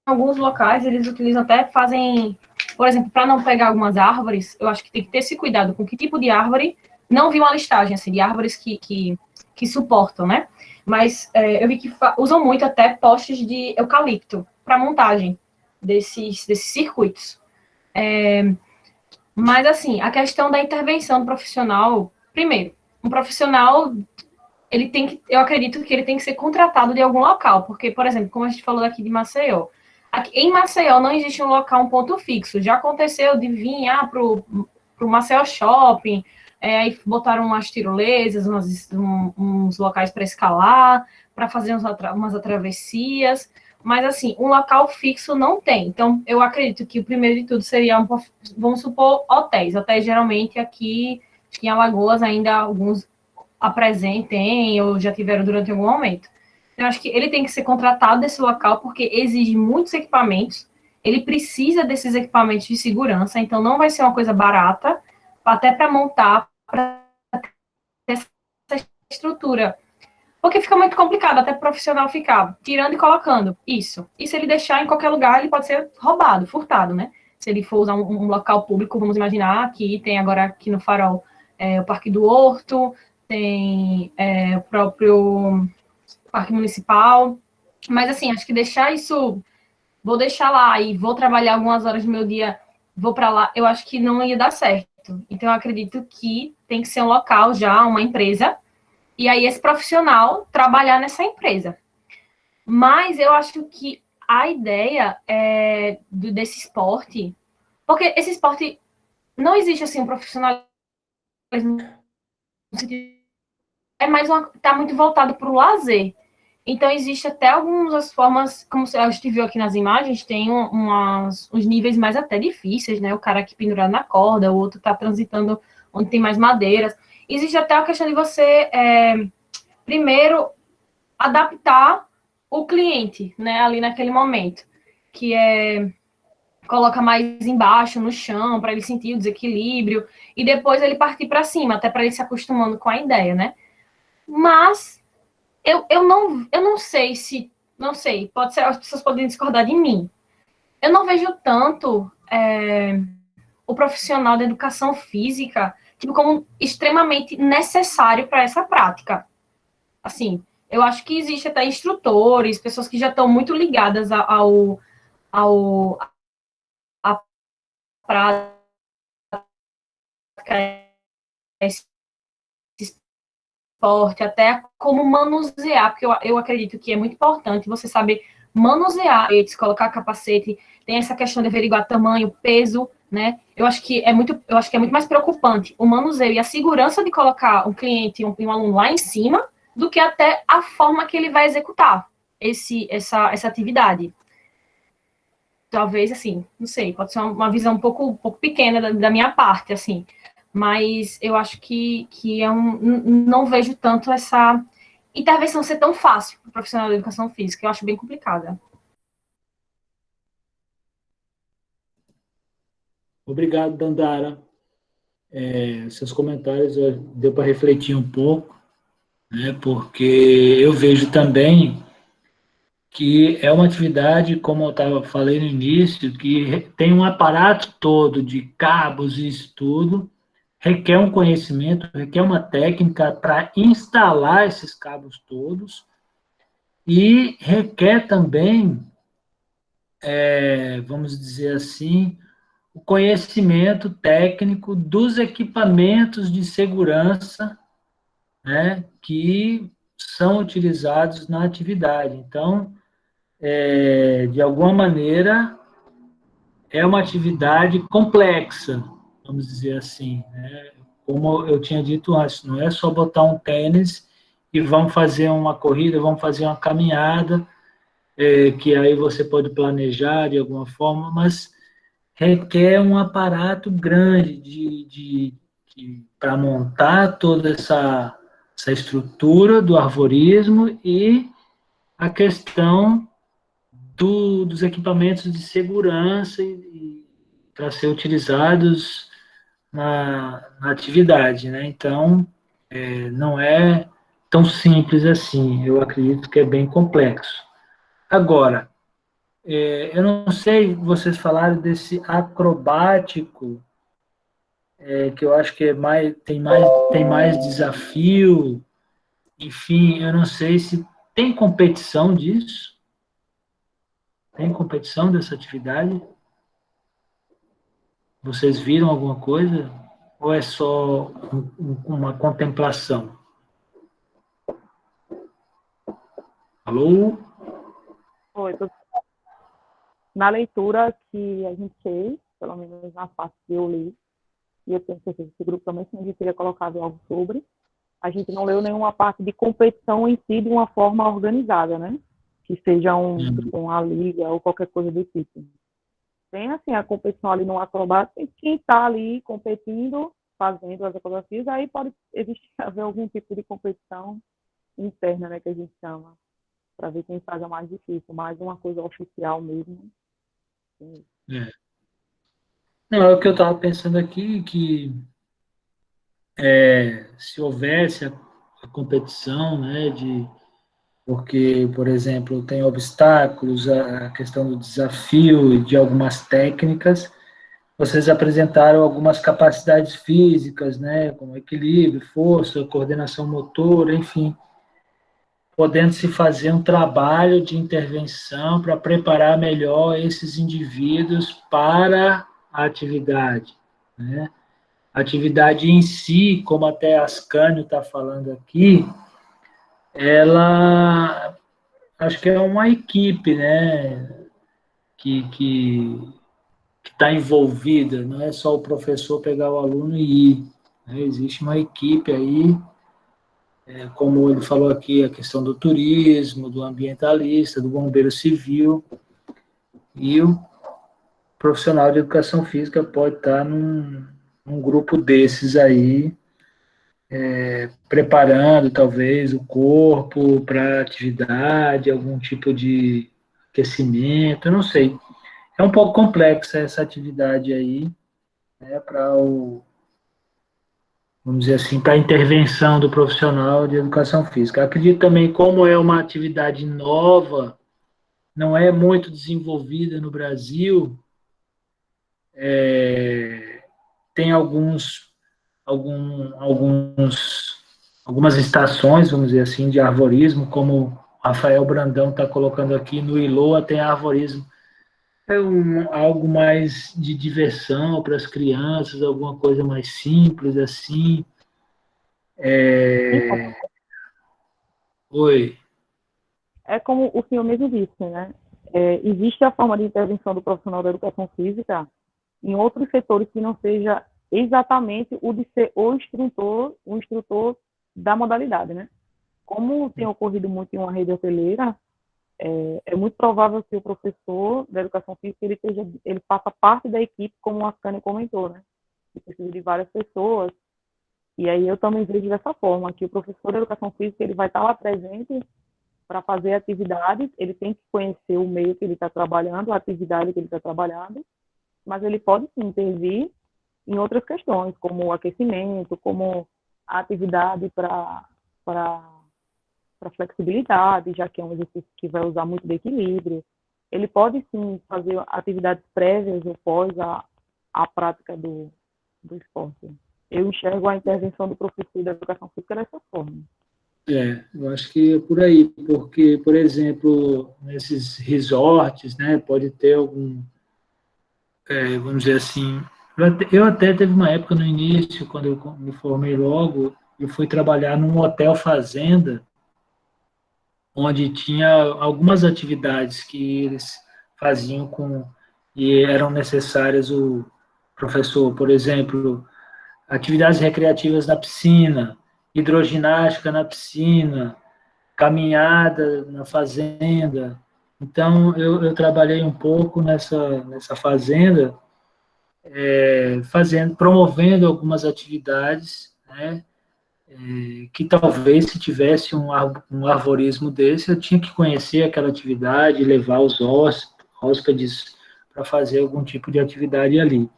Speaker 2: alguns locais eles utilizam até, fazem, por exemplo, para não pegar algumas árvores, eu acho que tem que ter esse cuidado com que tipo de árvore, não vi uma listagem assim, de árvores que suportam, né? Mas eu vi que usam muito até postes de eucalipto para montagem desses circuitos. Mas, assim, a questão da intervenção do profissional, primeiro, um profissional, eu acredito que ele tem que ser contratado de algum local, porque, por exemplo, como a gente falou aqui de Maceió, aqui, em Maceió não existe um local, um ponto fixo. Já aconteceu de vir para o Maceió Shopping, aí botaram umas tirolesas, uns locais para escalar, para fazer umas travessias, mas, assim, um local fixo não tem. Então, eu acredito que o primeiro de tudo seria, vamos supor, hotéis. Hotéis, geralmente, aqui em Alagoas, ainda alguns apresentem ou já tiveram durante algum momento. Eu acho que ele tem que ser contratado desse local porque exige muitos equipamentos, ele precisa desses equipamentos de segurança, então não vai ser uma coisa barata, até para montar, para ter essa estrutura. Porque fica muito complicado até o profissional ficar tirando e colocando isso. E se ele deixar em qualquer lugar, ele pode ser roubado, furtado, né? Se ele for usar um local público, vamos imaginar que tem agora aqui no Farol o Parque do Horto, tem o próprio Parque Municipal. Mas, assim, acho que deixar isso, vou deixar lá e vou trabalhar algumas horas do meu dia, vou para lá, eu acho que não ia dar certo. Então, eu acredito que tem que ser um local já, uma empresa, e aí esse profissional trabalhar nessa empresa. Mas eu acho que a ideia desse esporte, porque esse esporte não existe assim um profissional, está muito voltado para o lazer. Então existe até algumas formas, como a gente viu aqui nas imagens, tem uns níveis mais até difíceis, né? O cara aqui pendurado na corda, o outro está transitando onde tem mais madeiras. Existe até a questão de você, primeiro, adaptar o cliente, né, ali naquele momento, que coloca mais embaixo, no chão, para ele sentir o desequilíbrio, e depois ele partir para cima, até para ele se acostumando com a ideia, né? Mas eu não sei se não sei, pode ser, as pessoas podem discordar de mim. Eu não vejo tanto o profissional da educação física tipo, como extremamente necessário para essa prática. Assim, eu acho que existe até instrutores, pessoas que já estão muito ligadas à prática, esse esporte, até como manusear, porque eu acredito que é muito importante você saber manusear, colocar capacete, tem essa questão de averiguar tamanho, peso, né? Eu acho que é muito mais preocupante o manuseio e a segurança de colocar um cliente, um aluno lá em cima, do que até a forma que ele vai executar essa atividade. Talvez, assim, não sei, pode ser uma visão um pouco pequena da minha parte, assim, mas eu acho que não vejo tanto essa intervenção ser tão fácil para o profissional da educação física, eu acho bem complicada.
Speaker 1: Obrigado, Dandara. Seus comentários deu para refletir um pouco, né, porque eu vejo também que é uma atividade, como eu falei no início, que tem um aparato todo de cabos e estudo, requer um conhecimento, requer uma técnica para instalar esses cabos todos e requer também, vamos dizer assim, o conhecimento técnico dos equipamentos de segurança, né, que são utilizados na atividade. Então, de alguma maneira, é uma atividade complexa, vamos dizer assim, né? Como eu tinha dito antes, não é só botar um tênis e vamos fazer uma corrida, vamos fazer uma caminhada, que aí você pode planejar de alguma forma, mas requer um aparato grande para montar toda essa estrutura do arvorismo e a questão dos equipamentos de segurança para ser utilizados na atividade, né? Então, não é tão simples assim, eu acredito que é bem complexo. Agora, eu não sei, vocês falaram desse acrobático, que eu acho que tem mais desafio, enfim, eu não sei se tem competição disso. Tem competição dessa atividade? Vocês viram alguma coisa? Ou é só uma contemplação? Alô?
Speaker 5: Oi, na leitura que a gente fez, pelo menos na parte que eu li, e eu tenho certeza que esse grupo também se teria colocado algo sobre, a gente não leu nenhuma parte de competição em si de uma forma organizada, né? Que seja uma liga ou qualquer coisa do tipo. Tem, assim, a competição ali no acrobático, e quem está ali competindo, fazendo as acrobacias, aí pode haver algum tipo de competição interna, né, que a gente chama, para ver quem faz a mais difícil, mais uma coisa oficial mesmo.
Speaker 1: Não, é o que eu estava pensando aqui, que se houvesse a competição, né, porque, por exemplo, tem obstáculos, a questão do desafio e de algumas técnicas. Vocês apresentaram algumas capacidades físicas, né, como equilíbrio, força, coordenação motora, enfim, podendo se fazer um trabalho de intervenção para preparar melhor esses indivíduos para a atividade, né? A atividade em si, como até a Ascânio está falando aqui, ela acho que é uma equipe, né, que está envolvida, não é só o professor pegar o aluno e ir, né? Existe uma equipe aí, como ele falou aqui, a questão do turismo, do ambientalista, do bombeiro civil, e o profissional de educação física pode estar num grupo desses aí, preparando talvez o corpo para atividade, algum tipo de aquecimento, eu não sei. É um pouco complexa essa atividade aí, né, vamos dizer assim, para a intervenção do profissional de educação física. Eu acredito também, como é uma atividade nova, não é muito desenvolvida no Brasil. Tem algumas estações, vamos dizer assim, de arvorismo, como o Rafael Brandão está colocando aqui, no ILOA tem arvorismo. É algo mais de diversão para as crianças, alguma coisa mais simples, assim. Oi.
Speaker 5: É como o senhor mesmo disse, né? Existe a forma de intervenção do profissional da educação física em outros setores que não seja exatamente o de ser o instrutor da modalidade, né? Como tem ocorrido muito em uma rede hoteleira, é muito provável que o professor da educação física ele faça parte da equipe, como a Scania comentou, né? Que precisa de várias pessoas. E aí eu também vejo dessa forma, que o professor da educação física ele vai estar lá presente para fazer atividades, ele tem que conhecer o meio que ele está trabalhando, a atividade que ele está trabalhando, mas ele pode sim intervir em outras questões, como o aquecimento, como a atividade para flexibilidade, já que é um exercício que vai usar muito de equilíbrio. Ele pode sim fazer atividades prévias ou pós a prática do esporte. Eu enxergo a intervenção do professor da educação física dessa forma.
Speaker 1: Eu acho que é por aí, porque, por exemplo, nesses resorts, né, pode ter algum, vamos dizer assim, eu até teve uma época no início, quando eu me formei logo, eu fui trabalhar num hotel fazenda, onde tinha algumas atividades que eles faziam e eram necessárias o professor, por exemplo, atividades recreativas na piscina, hidroginástica na piscina, caminhada na fazenda. Então, eu trabalhei um pouco nessa fazenda, promovendo algumas atividades, né, que talvez se tivesse um arvorismo desse, eu tinha que conhecer aquela atividade, levar os hóspedes para fazer algum tipo de atividade ali,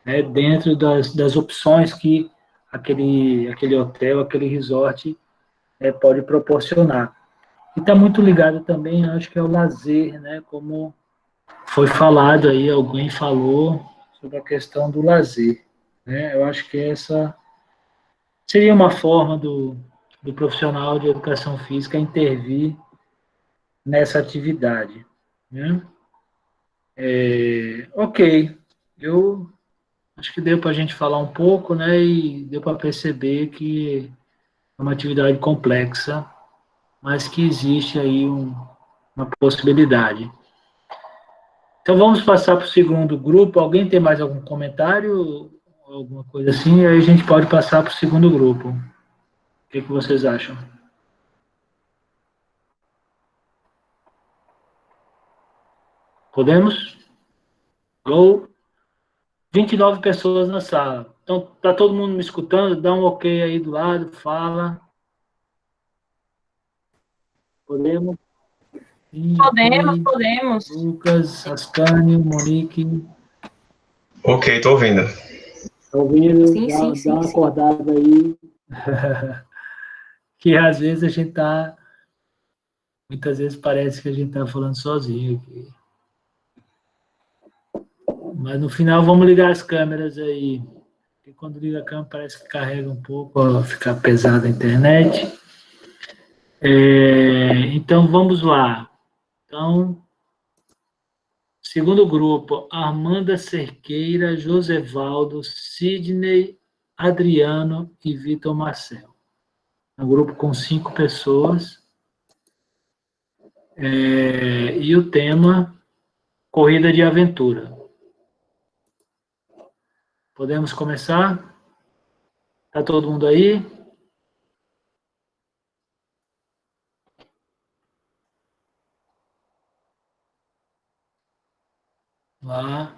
Speaker 1: né, dentro das opções que aquele hotel, aquele resort pode proporcionar. E está muito ligado também, acho que é o lazer, né, como foi falado aí, alguém falou sobre a questão do lazer, né, eu acho que essa seria uma forma do profissional de educação física intervir nessa atividade, né? Ok, eu acho que deu para a gente falar um pouco, né, e deu para perceber que é uma atividade complexa, mas que existe aí uma possibilidade. Então vamos passar para o segundo grupo. Alguém tem mais algum comentário, alguma coisa assim? Aí a gente pode passar para o segundo grupo. O que vocês acham? Podemos? Ou 29 pessoas na sala. Então, tá todo mundo me escutando? Dá um ok aí do lado, fala. Podemos? Sim,
Speaker 2: Podemos,
Speaker 1: ok.
Speaker 2: podemos.
Speaker 1: Lucas, Ascânio, Monique.
Speaker 7: Ok, tô ouvindo.
Speaker 1: Tá ouvindo?
Speaker 2: Sim, sim,
Speaker 1: Dá
Speaker 2: sim,
Speaker 1: uma
Speaker 2: sim.
Speaker 1: acordada aí. Que às vezes a gente muitas vezes parece que a gente tá falando sozinho aqui. Mas no final vamos ligar as câmeras aí. Porque quando liga a câmera parece que carrega um pouco, ó, fica pesada a internet. Então vamos lá. Então, segundo grupo, Armanda Cerqueira, Josevaldo, Sidney, Adriano e Vitor Marcel. É um grupo com 5 pessoas. E o tema, corrida de aventura. Podemos começar? Está todo mundo aí? Lá.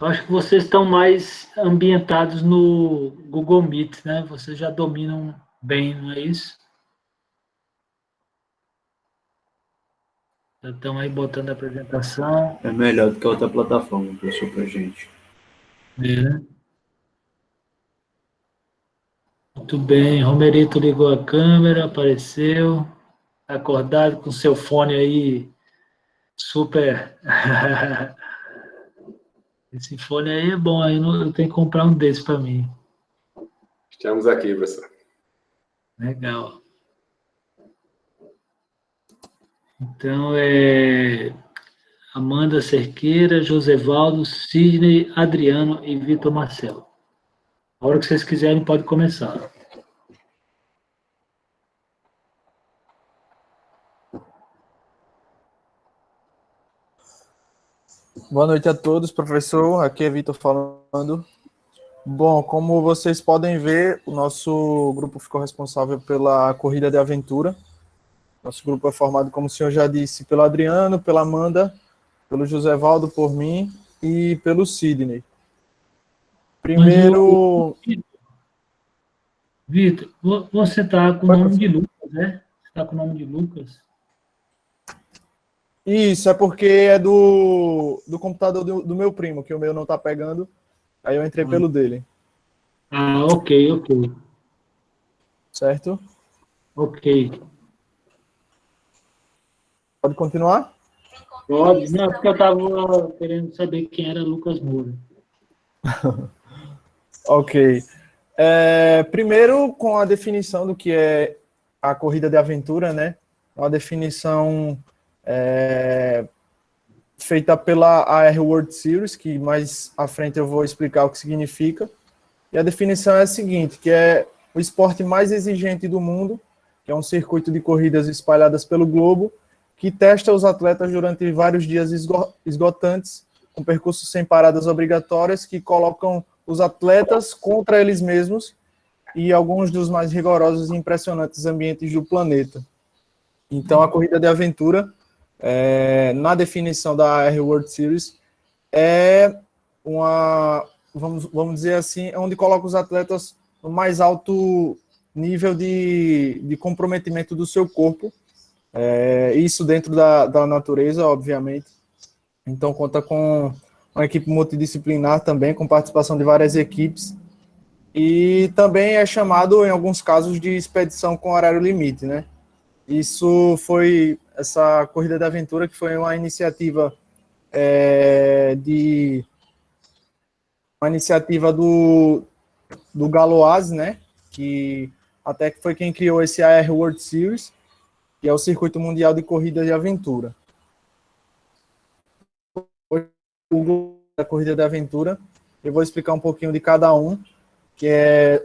Speaker 1: Eu acho que vocês estão mais ambientados no Google Meet, né? Vocês já dominam bem, não é isso? Já estão aí botando a apresentação.
Speaker 8: É melhor do que a outra plataforma, professor, pra gente.
Speaker 1: Né? Muito bem. Romerito ligou a câmera, apareceu. Acordado com seu fone aí Super. Esse fone aí é bom, aí eu tenho que comprar um desse para mim.
Speaker 7: Estamos aqui, professor.
Speaker 1: Legal. Então, Amanda Cerqueira, Josevaldo, Sidney, Adriano e Vitor Marcelo. A hora que vocês quiserem, pode começar.
Speaker 9: Boa noite a todos, professor. Aqui é Vitor falando. Bom, como vocês podem ver, o nosso grupo ficou responsável pela corrida de aventura. Nosso grupo é formado, como o senhor já disse, pelo Adriano, pela Amanda, pelo Josevaldo, por mim e pelo Sidney. Primeiro...
Speaker 1: Vitor, você está com o nome de Lucas, né? Você está com o nome de Lucas?
Speaker 9: Isso, é porque é do computador do meu primo, que o meu não está pegando, aí eu entrei pelo dele.
Speaker 1: Ah, ok.
Speaker 9: Certo?
Speaker 1: Ok.
Speaker 9: Pode continuar?
Speaker 1: Pode. Não, porque eu estava querendo saber quem era Lucas Moura.
Speaker 9: Ok. Primeiro, com a definição do que é a corrida de aventura, né? Uma definição feita pela AR World Series, que mais à frente eu vou explicar o que significa. E a definição é a seguinte, que é o esporte mais exigente do mundo, que é um circuito de corridas espalhadas pelo globo, que testa os atletas durante vários dias esgotantes, com percursos sem paradas obrigatórias, que colocam os atletas contra eles mesmos e alguns dos mais rigorosos e impressionantes ambientes do planeta. Então, a corrida de aventura, na definição da AR World Series, é uma, vamos dizer assim, onde coloca os atletas no mais alto nível de comprometimento do seu corpo, isso dentro da natureza, obviamente. Então, conta com uma equipe multidisciplinar também, com participação de várias equipes, e também é chamado, em alguns casos, de expedição com horário limite, né? Essa corrida de aventura, que foi uma iniciativa do Galois, né? Que até que foi quem criou esse AR World Series, que é o Circuito Mundial de Corrida de Aventura. Da corrida de aventura, eu vou explicar um pouquinho de cada um,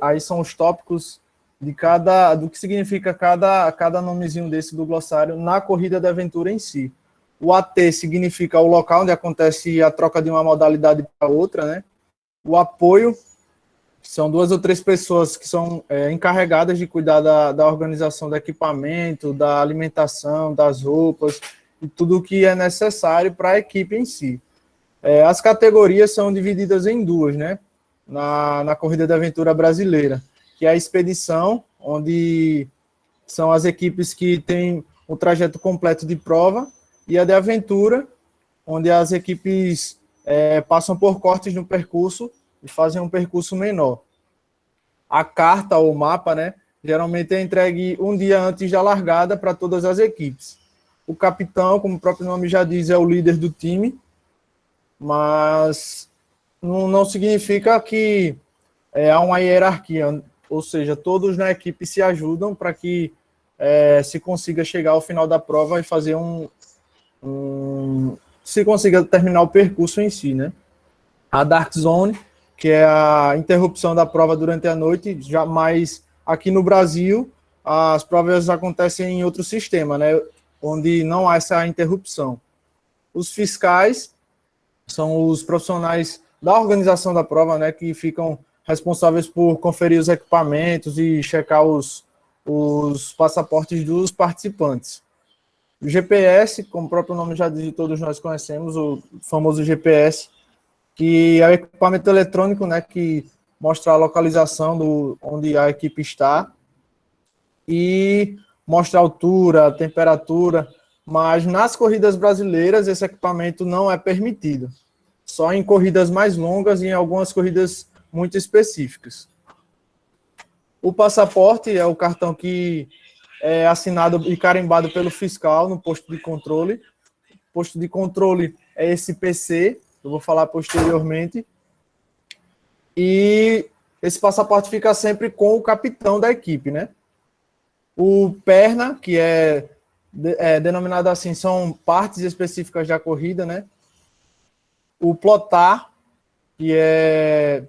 Speaker 9: aí são os tópicos do que significa cada nomezinho desse do glossário na corrida de aventura em si. O AT significa o local onde acontece a troca de uma modalidade para outra, né? O apoio, são 2 ou 3 pessoas que são encarregadas de cuidar da organização do equipamento, da alimentação, das roupas e tudo o que é necessário para a equipe em si. As categorias são divididas em 2, né? Na corrida de aventura brasileira, que é a expedição, onde são as equipes que têm o trajeto completo de prova, e a de aventura, onde as equipes passam por cortes no percurso e fazem um percurso menor. A carta ou mapa, né, geralmente é entregue um dia antes da largada para todas as equipes. O capitão, como o próprio nome já diz, é o líder do time, mas não significa que há uma hierarquia, ou seja, todos na equipe se ajudam para que se consiga chegar ao final da prova e fazer se consiga terminar o percurso em si, né? A Dark Zone, que é a interrupção da prova durante a noite, mas aqui no Brasil as provas acontecem em outro sistema, né? Onde não há essa interrupção. Os fiscais são os profissionais da organização da prova, né, que ficam responsáveis por conferir os equipamentos e checar os passaportes dos participantes. O GPS, como o próprio nome já diz, todos nós conhecemos, o famoso GPS, que é o equipamento eletrônico, né, que mostra a localização onde a equipe está e mostra a altura, a temperatura, mas nas corridas brasileiras esse equipamento não é permitido. Só em corridas mais longas e em algumas corridas muito específicas. O passaporte é o cartão que é assinado e carimbado pelo fiscal no posto de controle, posto de controle é esse PC, eu vou falar posteriormente. E esse passaporte fica sempre com o capitão da equipe, né? O perna, que é denominado assim, são partes específicas da corrida, né? O plotar, que é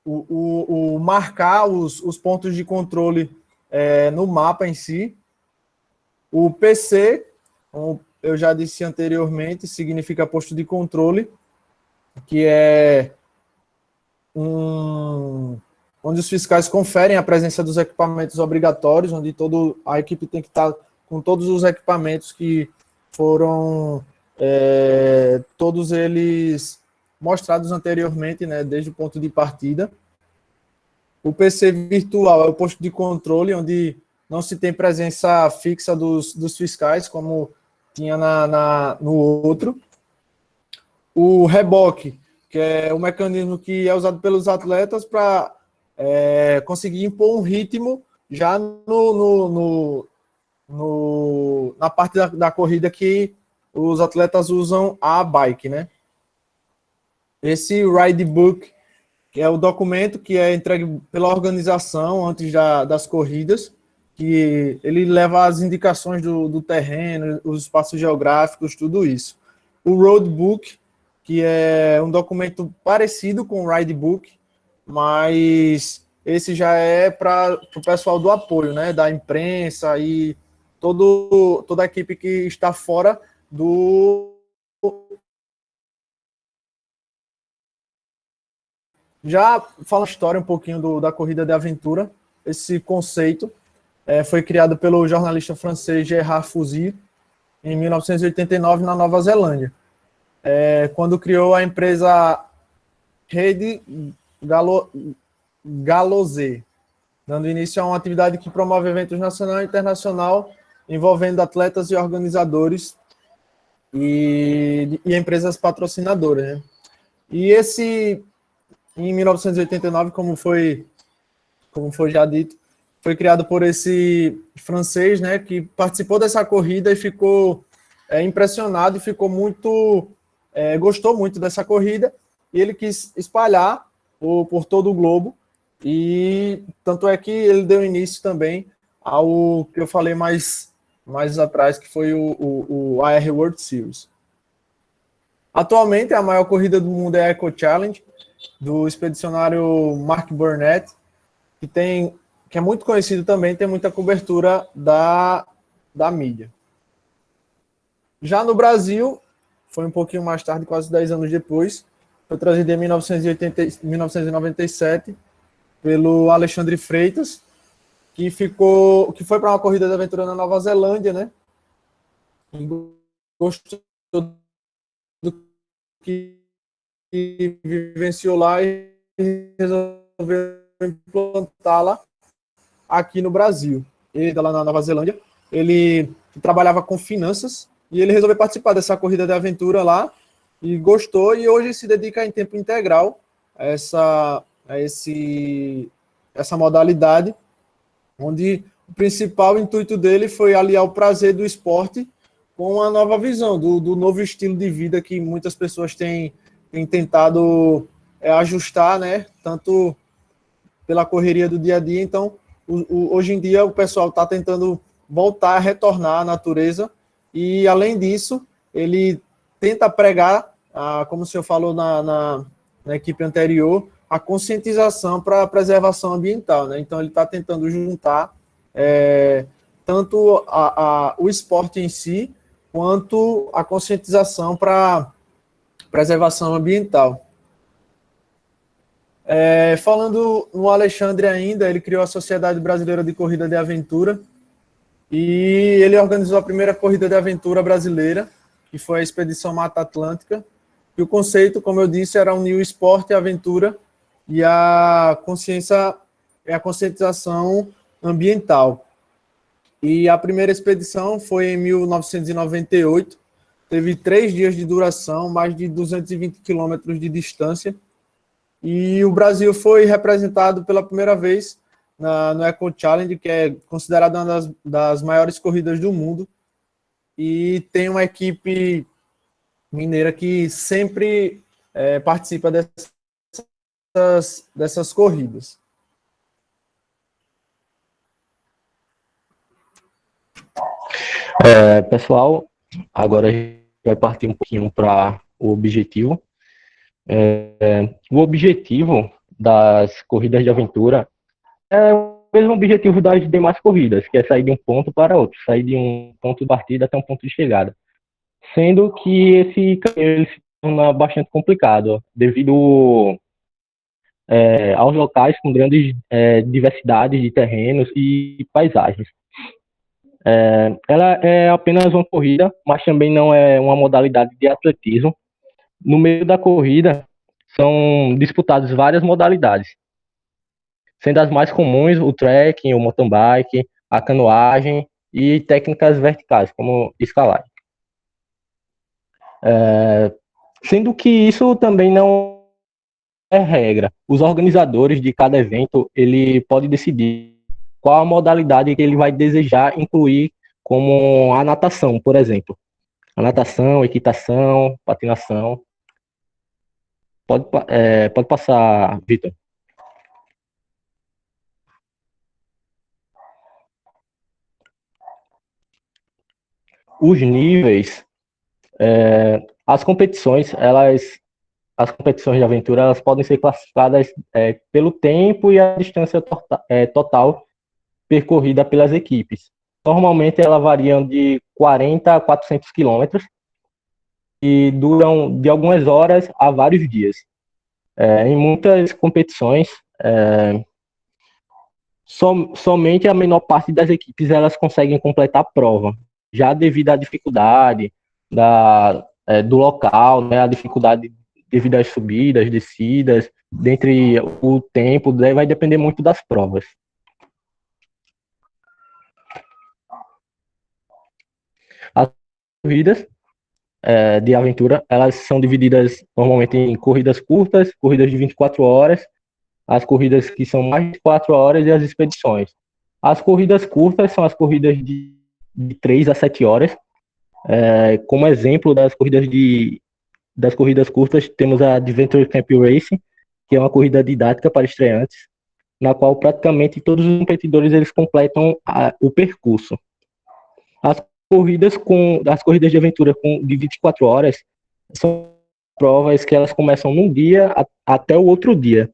Speaker 9: o marcar os pontos de controle no mapa em si. O PC, como eu já disse anteriormente, significa posto de controle, que é onde os fiscais conferem a presença dos equipamentos obrigatórios, onde a equipe tem que estar com todos os equipamentos que foram todos eles mostrados anteriormente, né, desde o ponto de partida. O PC virtual é o posto de controle, onde não se tem presença fixa dos fiscais, como tinha no outro. O reboque, que é o mecanismo que é usado pelos atletas para conseguir impor um ritmo já na parte da corrida que os atletas usam a bike, né? Esse Ride Book, que é o documento que é entregue pela organização antes das corridas, que ele leva as indicações do terreno, os espaços geográficos, tudo isso. O Road Book, que é um documento parecido com o Ride Book, mas esse já é para o pessoal do apoio, né, da imprensa e toda a equipe que está fora Já fala a história um pouquinho da corrida de aventura. Esse conceito foi criado pelo jornalista francês Gérard Fuzzy em 1989 na Nova Zelândia, quando criou a empresa Rede Galozé, dando início a uma atividade que promove eventos nacional e internacional envolvendo atletas e organizadores e empresas patrocinadoras, né? E em 1989, como foi já dito, foi criado por esse francês, né, que participou dessa corrida e ficou impressionado e ficou gostou muito dessa corrida, e ele quis espalhar por todo o globo, e tanto é que ele deu início também ao que eu falei mais atrás, que foi o AR World Series. Atualmente, a maior corrida do mundo é a Eco Challenge, do expedicionário Mark Burnett, que é muito conhecido também, tem muita cobertura da mídia. Já no Brasil, foi um pouquinho mais tarde, quase 10 anos depois, foi trazido em 1997 pelo Alexandre Freitas, que foi para uma corrida de aventura na Nova Zelândia, né? E gostou do que vivenciou lá e resolveu implantá-la aqui no Brasil. Ele lá na Nova Zelândia, ele trabalhava com finanças e ele resolveu participar dessa corrida de aventura lá e gostou, e hoje se dedica em tempo integral a essa modalidade, onde o principal intuito dele foi aliar o prazer do esporte com a nova visão, do novo estilo de vida que muitas pessoas têm tentado ajustar, né? Tanto pela correria do dia a dia. Então, hoje em dia, o pessoal está tentando voltar a retornar à natureza, e, além disso, ele tenta pregar, como o senhor falou na equipe anterior, a conscientização para a preservação ambiental, né? Então, ele está tentando juntar tanto o esporte em si, quanto a conscientização para preservação ambiental. Falando no Alexandre ainda, ele criou a Sociedade Brasileira de Corrida de Aventura, e ele organizou a primeira corrida de aventura brasileira, que foi a Expedição Mata Atlântica, e o conceito, como eu disse, era unir o esporte e a aventura e a conscientização ambiental. E a primeira expedição foi em 1998, teve 3 dias de duração, mais de 220 quilômetros de distância, e o Brasil foi representado pela primeira vez no Eco Challenge, que é considerada uma das maiores corridas do mundo, e tem uma equipe mineira que sempre participa dessas corridas.
Speaker 10: Pessoal, agora a gente vai partir um pouquinho para o objetivo. O objetivo das corridas de aventura é o mesmo objetivo das demais corridas, que é sair de um ponto para outro, sair de um ponto de partida até um ponto de chegada. Sendo que esse caminho ele se torna bastante complicado, devido aos locais com grandes diversidades de terrenos e paisagens. Ela é apenas uma corrida, mas também não é uma modalidade de atletismo. No meio da corrida, são disputadas várias modalidades, sendo as mais comuns o trekking, o mountain bike, a canoagem e técnicas verticais, como escalada. Sendo que isso também não é regra. Os organizadores de cada evento, ele pode decidir qual a modalidade que ele vai desejar incluir, como a natação, por exemplo. A natação, equitação, patinação. Pode passar, Vitor. Os níveis, as competições de aventura, elas podem ser classificadas pelo tempo e a distância total percorrida pelas equipes. Normalmente, elas variam de 40 a 400 quilômetros e duram de algumas horas a vários dias. Em muitas competições, somente a menor parte das equipes elas conseguem completar a prova, já devido à dificuldade do local, né, a dificuldade devido às subidas, descidas, dentre o tempo, vai depender muito das provas. As corridas de aventura, elas são divididas normalmente em corridas curtas, corridas de 24 horas, as corridas que são mais de 4 horas e as expedições. As corridas curtas são as corridas de 3 a 7 horas. Como exemplo das corridas curtas, temos a Adventure Camp Racing, que é uma corrida didática para estreantes, na qual praticamente todos os competidores eles completam o percurso. As corridas de aventura de 24 horas são provas que elas começam num dia até o outro dia.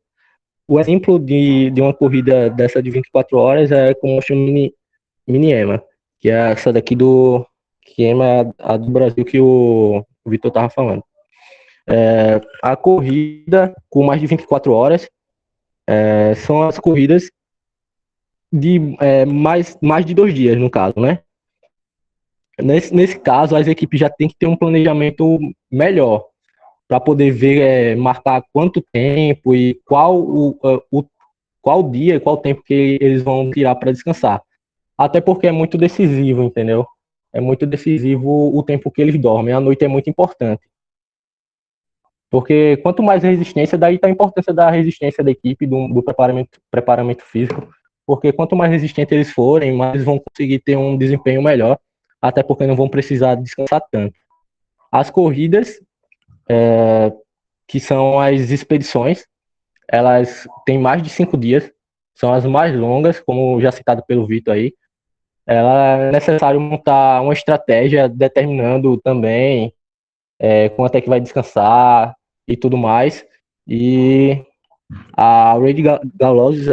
Speaker 10: O exemplo de uma corrida dessa de 24 horas é como eu chamo Mini-EMA, que é essa daqui que é a do Brasil que o Vitor estava falando. A corrida com mais de 24 horas são as corridas de mais de 2 dias, no caso, né? Nesse caso, as equipes já têm que ter um planejamento melhor para poder ver, marcar quanto tempo e qual dia e qual tempo que eles vão tirar para descansar. Até porque é muito decisivo, entendeu? É muito decisivo o tempo que eles dormem. A noite é muito importante. Porque quanto mais resistência, daí está a importância da resistência da equipe, do preparamento físico. Porque quanto mais resistente eles forem, mais eles vão conseguir ter um desempenho melhor, até porque não vão precisar descansar tanto. As corridas, que são as expedições, elas têm mais de 5 dias, são as mais longas, como já citado pelo Vitor aí. É necessário montar uma estratégia determinando também quanto é que vai descansar e tudo mais. E a Raid Galoshes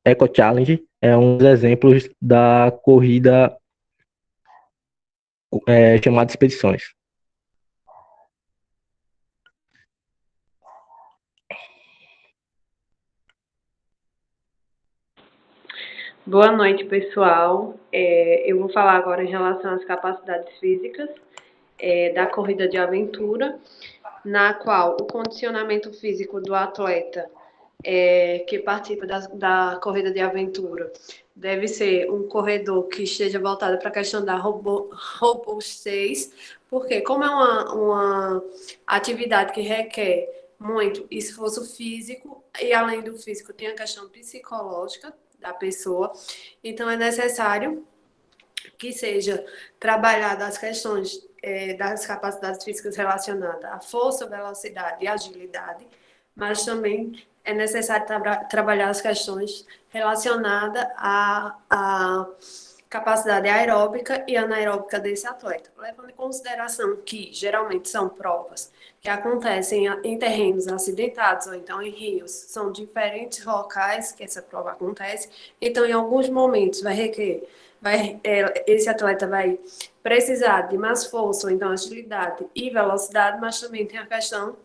Speaker 10: Eco Challenge é um dos exemplos da corrida chamada expedições.
Speaker 11: Boa noite, pessoal. Eu vou falar agora em relação às capacidades físicas da corrida de aventura, na qual o condicionamento físico do atleta que participa da corrida de aventura deve ser um corredor que esteja voltado para a questão da robustez, porque como é uma atividade que requer muito esforço físico, e além do físico tem a questão psicológica da pessoa, então é necessário que seja trabalhada as questões das capacidades físicas relacionadas à força, velocidade e agilidade, mas também é necessário trabalhar as questões relacionadas à capacidade aeróbica e anaeróbica desse atleta, levando em consideração que geralmente são provas que acontecem em terrenos acidentados ou então em rios, são diferentes locais que essa prova acontece, então em alguns momentos esse atleta vai precisar de mais força, ou então agilidade e velocidade, mas também tem a questão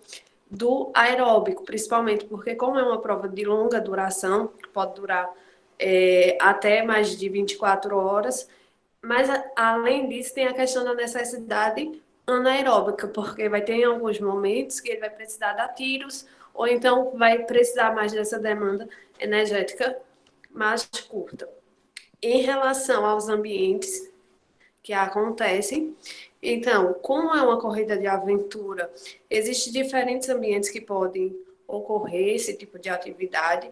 Speaker 11: do aeróbico, principalmente porque como é uma prova de longa duração, que pode durar até mais de 24 horas, mas além disso tem a questão da necessidade anaeróbica, porque vai ter em alguns momentos que ele vai precisar dar tiros, ou então vai precisar mais dessa demanda energética mais curta. Em relação aos ambientes que acontecem, então, como é uma corrida de aventura, existem diferentes ambientes que podem ocorrer esse tipo de atividade,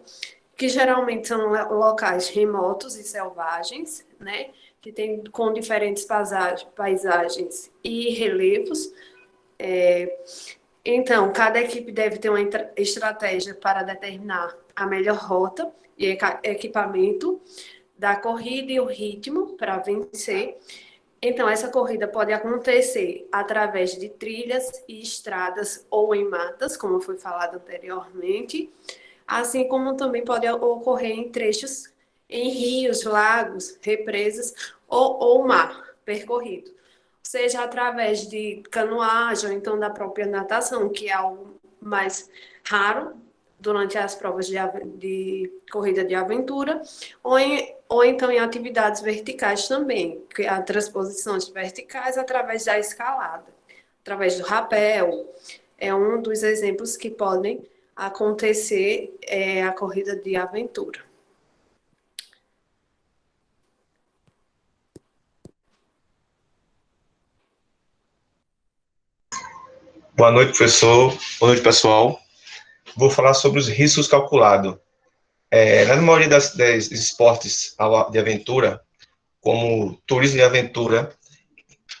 Speaker 11: que geralmente são locais remotos e selvagens, né? Que tem com diferentes paisagens e relevos. Então, cada equipe deve ter uma estratégia para determinar a melhor rota e equipamento da corrida e o ritmo para vencer. Então, essa corrida pode acontecer através de trilhas e estradas ou em matas, como foi falado anteriormente, assim como também pode ocorrer em trechos em rios, lagos, represas ou mar percorrido. Seja através de canoagem ou então da própria natação, que é algo mais raro durante as provas de corrida de aventura, ou então em atividades verticais também, que é a transposição de verticais através da escalada, através do rapel. É um dos exemplos que podem acontecer a corrida de aventura.
Speaker 12: Boa noite, professor. Boa noite, pessoal. Vou falar sobre os riscos calculados. Na maioria dos esportes de aventura, como turismo de aventura,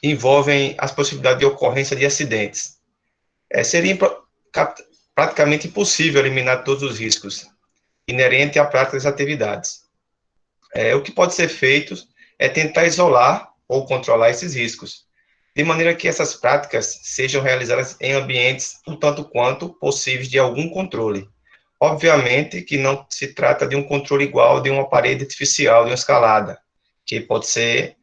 Speaker 12: envolvem as possibilidades de ocorrência de acidentes. Seria praticamente impossível eliminar todos os riscos inerentes à prática das atividades. O que pode ser feito é tentar isolar ou controlar esses riscos, de maneira que essas práticas sejam realizadas em ambientes um tanto quanto possíveis de algum controle. Obviamente que não se trata de um controle igual de uma parede artificial, de uma escalada, que pode ser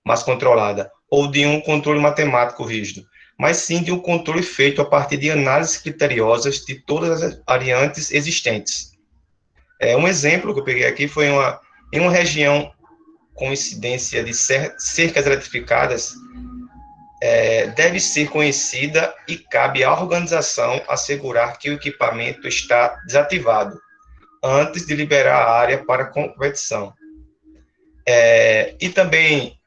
Speaker 12: mais controlada, ou de um controle matemático rígido, mas sim de um controle feito a partir de análises criteriosas de todas as variantes existentes. Um exemplo que eu peguei aqui foi em uma região com incidência de cercas eletrificadas, deve ser conhecida e cabe à organização assegurar que o equipamento está desativado antes de liberar a área para competição. E também,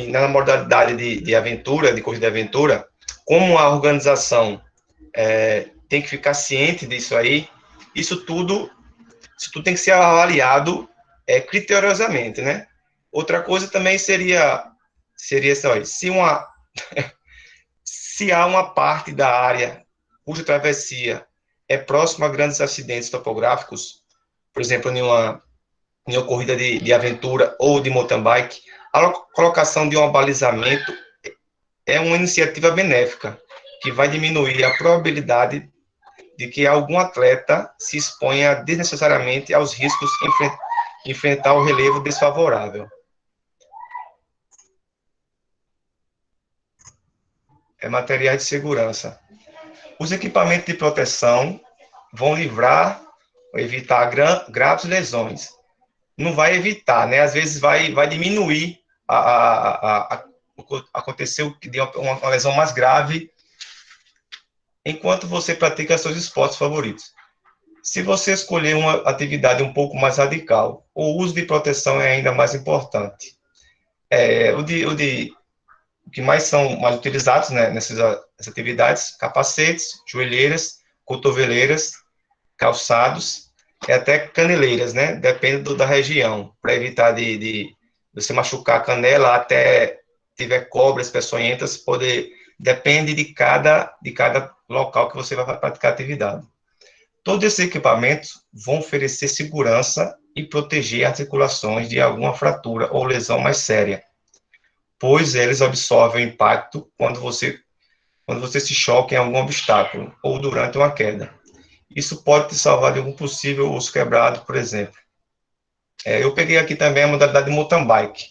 Speaker 12: na modalidade de aventura, de corrida de aventura, como a organização tem que ficar ciente disso aí, isso tudo tem que ser avaliado criteriosamente, né? Outra coisa também seria se há uma parte da área cuja travessia é próxima a grandes acidentes topográficos, por exemplo, em uma corrida de aventura ou de mountain bike, a colocação de um abalizamento é uma iniciativa benéfica, que vai diminuir a probabilidade de que algum atleta se exponha desnecessariamente aos riscos de enfrentar o relevo desfavorável. Materiais de segurança. Os equipamentos de proteção vão livrar ou evitar graves lesões. Não vai evitar, né? Às vezes vai diminuir acontecer uma lesão mais grave enquanto você pratica seus esportes favoritos. Se você escolher uma atividade um pouco mais radical, o uso de proteção é ainda mais importante. O que mais são mais utilizados, né, nessas atividades: capacetes, joelheiras, cotoveleiras, calçados e até caneleiras, né, depende da região, para evitar de você machucar a canela até tiver cobras peçonhentas, depende de cada local que você vai praticar a atividade. Todos esses equipamentos vão oferecer segurança e proteger articulações de alguma fratura ou lesão mais séria, pois eles absorvem o impacto quando você se choca em algum obstáculo ou durante uma queda. Isso pode te salvar de algum possível osso quebrado, por exemplo. Eu peguei aqui também a modalidade de mountain bike.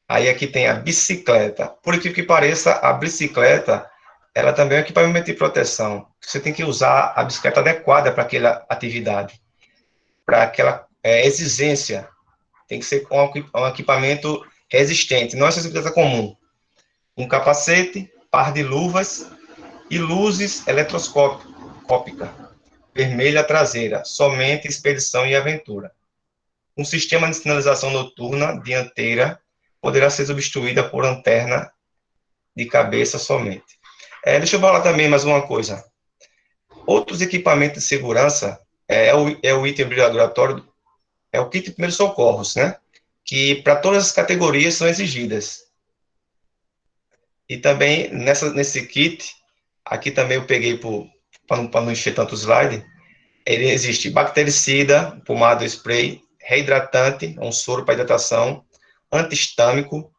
Speaker 12: Aí aqui tem a bicicleta. Por incrível que pareça, a bicicleta, ela também é um equipamento de proteção. Você tem que usar a bicicleta adequada para aquela atividade, para aquela exigência. Tem que ser um equipamento resistente, não é essa bicicleta comum. Um capacete, par de luvas e luzes eletroscópicas, vermelha traseira, somente expedição e aventura. Um sistema de sinalização noturna dianteira poderá ser substituída por lanterna de cabeça somente. Deixa eu falar também mais uma coisa. Outros equipamentos de segurança é o item obrigatório, é o kit de primeiros socorros, né? Que para todas as categorias são exigidas. E também nesse kit, aqui também eu peguei para não encher tanto o slide, ele existe bactericida, pomada spray, reidratante, um soro para hidratação, antihistâmico,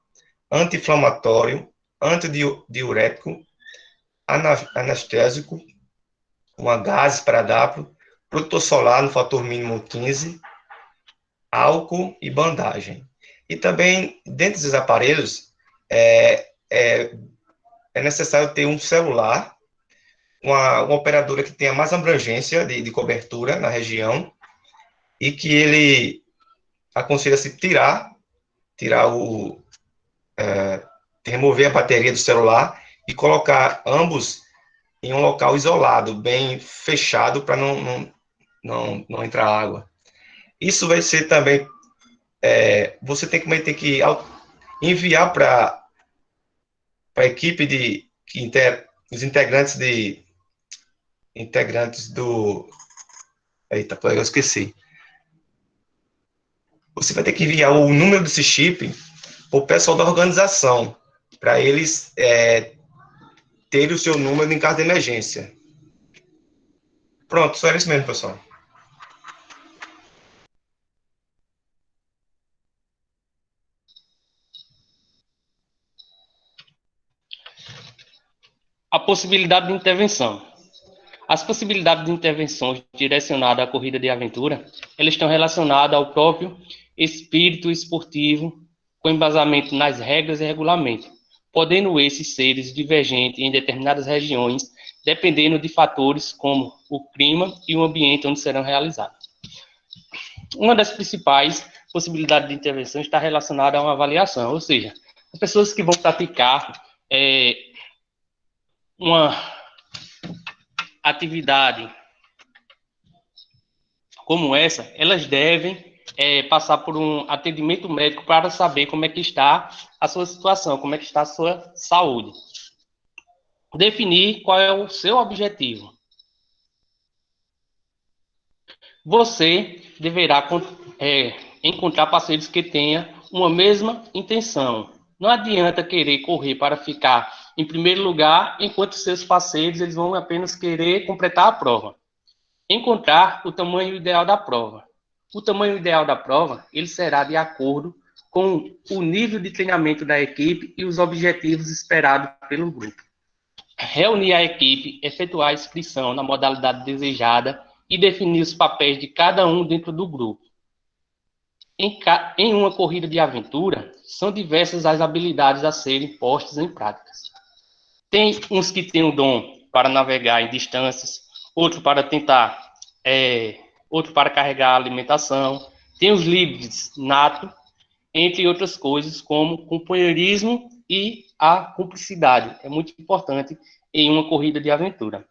Speaker 12: anti-inflamatório, antidiurético, anestésico, uma gás para DAPRO, protetor solar no fator mínimo 15, álcool e bandagem. E também, dentro desses aparelhos, é necessário ter um celular, uma operadora que tenha mais abrangência de cobertura na região e que ele aconselha-se remover a bateria do celular e colocar ambos em um local isolado, bem fechado, para não entrar água. Isso vai ser também, você tem que enviar para a equipe os integrantes do... Eita, eu esqueci. Você vai ter que enviar o número desse chip para o pessoal da organização, para eles terem o seu número em caso de emergência. Pronto, só era isso mesmo, pessoal.
Speaker 13: A possibilidade de intervenção. As possibilidades de intervenções direcionadas à corrida de aventura, elas estão relacionadas ao próprio espírito esportivo, com embasamento nas regras e regulamentos, podendo esses seres divergentes em determinadas regiões, dependendo de fatores como o clima e o ambiente onde serão realizadas. Uma das principais possibilidades de intervenção está relacionada a uma avaliação, ou seja, as pessoas que vão praticar uma atividade como essa, elas devem passar por um atendimento médico para saber como é que está a sua situação, como é que está a sua saúde. Definir qual é o seu objetivo. Você deverá encontrar parceiros que tenham uma mesma intenção. Não adianta querer correr para ficar em primeiro lugar, enquanto seus parceiros eles vão apenas querer completar a prova. Encontrar o tamanho ideal da prova. O tamanho ideal da prova ele será de acordo com o nível de treinamento da equipe e os objetivos esperados pelo grupo. Reunir a equipe, efetuar a inscrição na modalidade desejada e definir os papéis de cada um dentro do grupo. Em uma corrida de aventura, são diversas as habilidades a serem postas em práticas. Tem uns que têm o dom para navegar em distâncias, outro para outro para carregar a alimentação, tem os líderes nato, entre outras coisas, como companheirismo e a cumplicidade. É muito importante em uma corrida de aventura.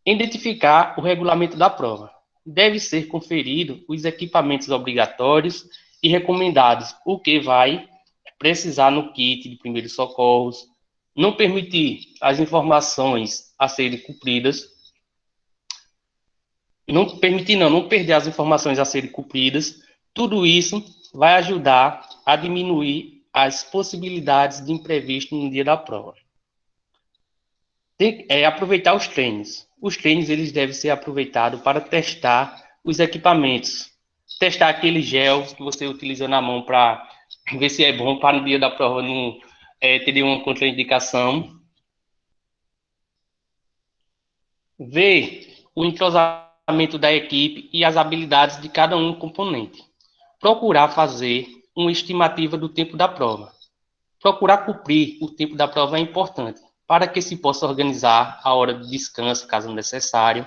Speaker 13: Identificar o regulamento da prova. Deve ser conferido os equipamentos obrigatórios e recomendados, o que vai precisar no kit de primeiros socorros, não permitir as informações a serem cumpridas, não perder as informações a serem cumpridas. Tudo isso vai ajudar a diminuir as possibilidades de imprevisto no dia da prova. Aproveitar os treinos. Os treinos eles devem ser aproveitados para testar os equipamentos. Testar aquele gel que você utiliza na mão para ver se é bom, para no dia da prova não ter uma contraindicação. Ver o entrosamento da equipe e as habilidades de cada um componente. Procurar fazer uma estimativa do tempo da prova. Procurar cumprir o tempo da prova é importante, para que se possa organizar a hora de descanso, caso necessário,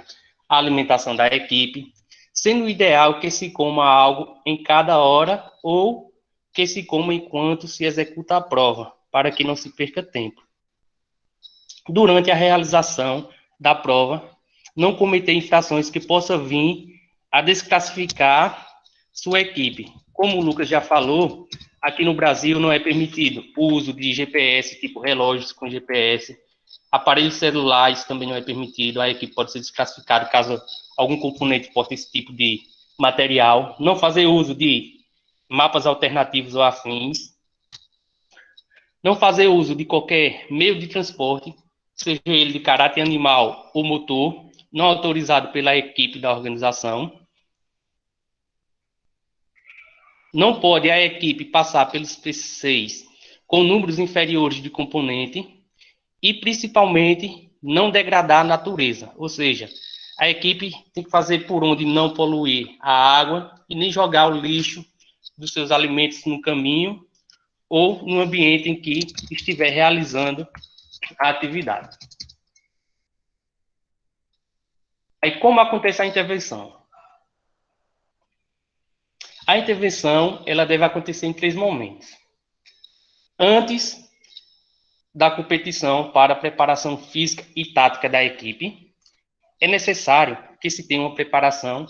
Speaker 13: a alimentação da equipe, sendo ideal que se coma algo em cada hora ou que se coma enquanto se executa a prova, para que não se perca tempo. Durante a realização da prova, não cometer infrações que possam vir a desclassificar sua equipe. Como o Lucas já falou, aqui no Brasil não é permitido o uso de GPS, tipo relógios com GPS, aparelhos celulares também não é permitido, a equipe pode ser desclassificada caso algum componente porte esse tipo de material, não fazer uso de mapas alternativos ou afins, não fazer uso de qualquer meio de transporte, seja ele de caráter animal ou motor, não autorizado pela equipe da organização. Não pode a equipe passar pelos P6 com números inferiores de componente e, principalmente, não degradar a natureza. Ou seja, a equipe tem que fazer por onde não poluir a água e nem jogar o lixo dos seus alimentos no caminho ou no ambiente em que estiver realizando a atividade. Aí, como acontece a intervenção? A intervenção, ela deve acontecer em 3 momentos. Antes da competição para a preparação física e tática da equipe, é necessário que se tenha uma preparação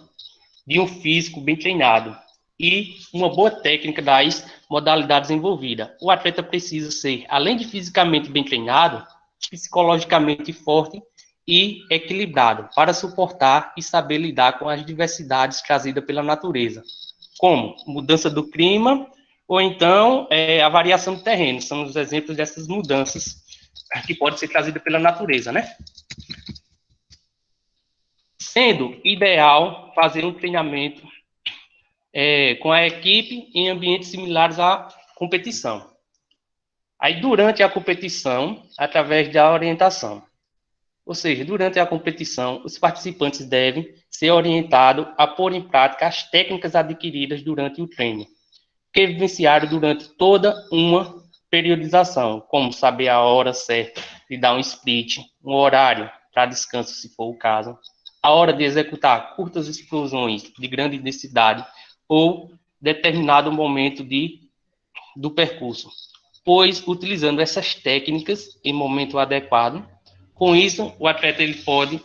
Speaker 13: de um físico bem treinado e uma boa técnica das modalidades envolvidas. O atleta precisa ser, além de fisicamente bem treinado, psicologicamente forte e equilibrado para suportar e saber lidar com as diversidades trazidas pela natureza, como mudança do clima ou então a variação do terreno. São os exemplos dessas mudanças que podem ser trazidas pela natureza, né? Sendo ideal fazer um treinamento com a equipe em ambientes similares à competição. Aí, durante a competição, através da orientação. Ou seja, durante a competição, os participantes devem ser orientados a pôr em prática as técnicas adquiridas durante o treino, que vivenciaram durante toda uma periodização, como saber a hora certa de dar um split, um horário para descanso, se for o caso, a hora de executar curtas explosões de grande densidade ou determinado momento do percurso, pois, utilizando essas técnicas em momento adequado, com isso, o atleta ele pode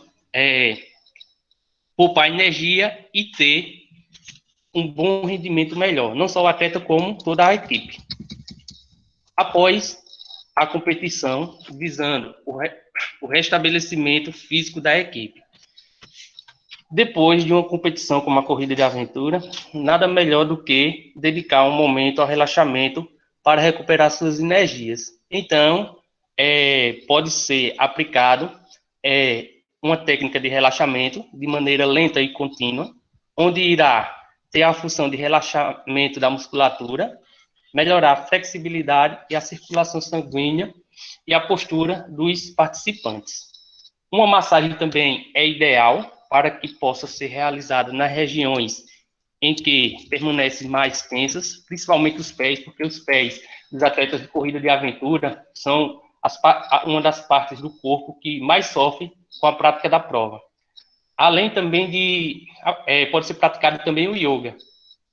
Speaker 13: poupar energia e ter um bom rendimento melhor, não só o atleta, como toda a equipe. Após a competição, visando o restabelecimento físico da equipe. Depois de uma competição como a corrida de aventura, nada melhor do que dedicar um momento ao relaxamento para recuperar suas energias. Então, pode ser aplicado uma técnica de relaxamento de maneira lenta e contínua, onde irá ter a função de relaxamento da musculatura, melhorar a flexibilidade e a circulação sanguínea e a postura dos participantes. Uma massagem também é ideal para que possa ser realizada nas regiões em que permanecem mais tensas, principalmente os pés, porque os pés dos atletas de corrida de aventura são uma das partes do corpo que mais sofre com a prática da prova. Além também pode ser praticado também o yoga,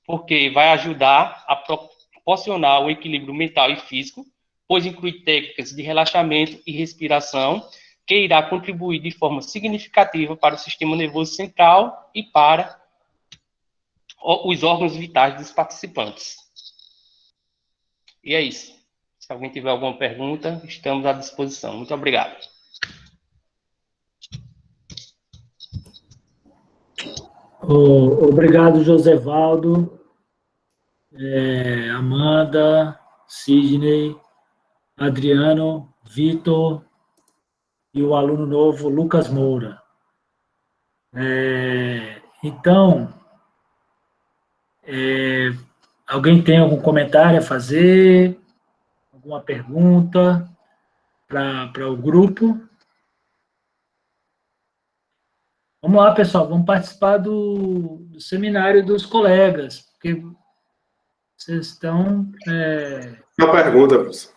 Speaker 13: porque vai ajudar a proporcionar o equilíbrio mental e físico, pois inclui técnicas de relaxamento e respiração, que irá contribuir de forma significativa para o sistema nervoso central e para os órgãos vitais dos participantes. E é isso. Se alguém tiver alguma pergunta, estamos à disposição. Muito obrigado.
Speaker 1: Obrigado, Josevaldo. Amanda, Sidney, Adriano, Vitor e o aluno novo, Lucas Moura. Então, alguém tem algum comentário a fazer? Alguma pergunta para o grupo? Vamos lá, pessoal, vamos participar do seminário dos colegas, porque vocês estão...
Speaker 7: Uma pergunta, professor.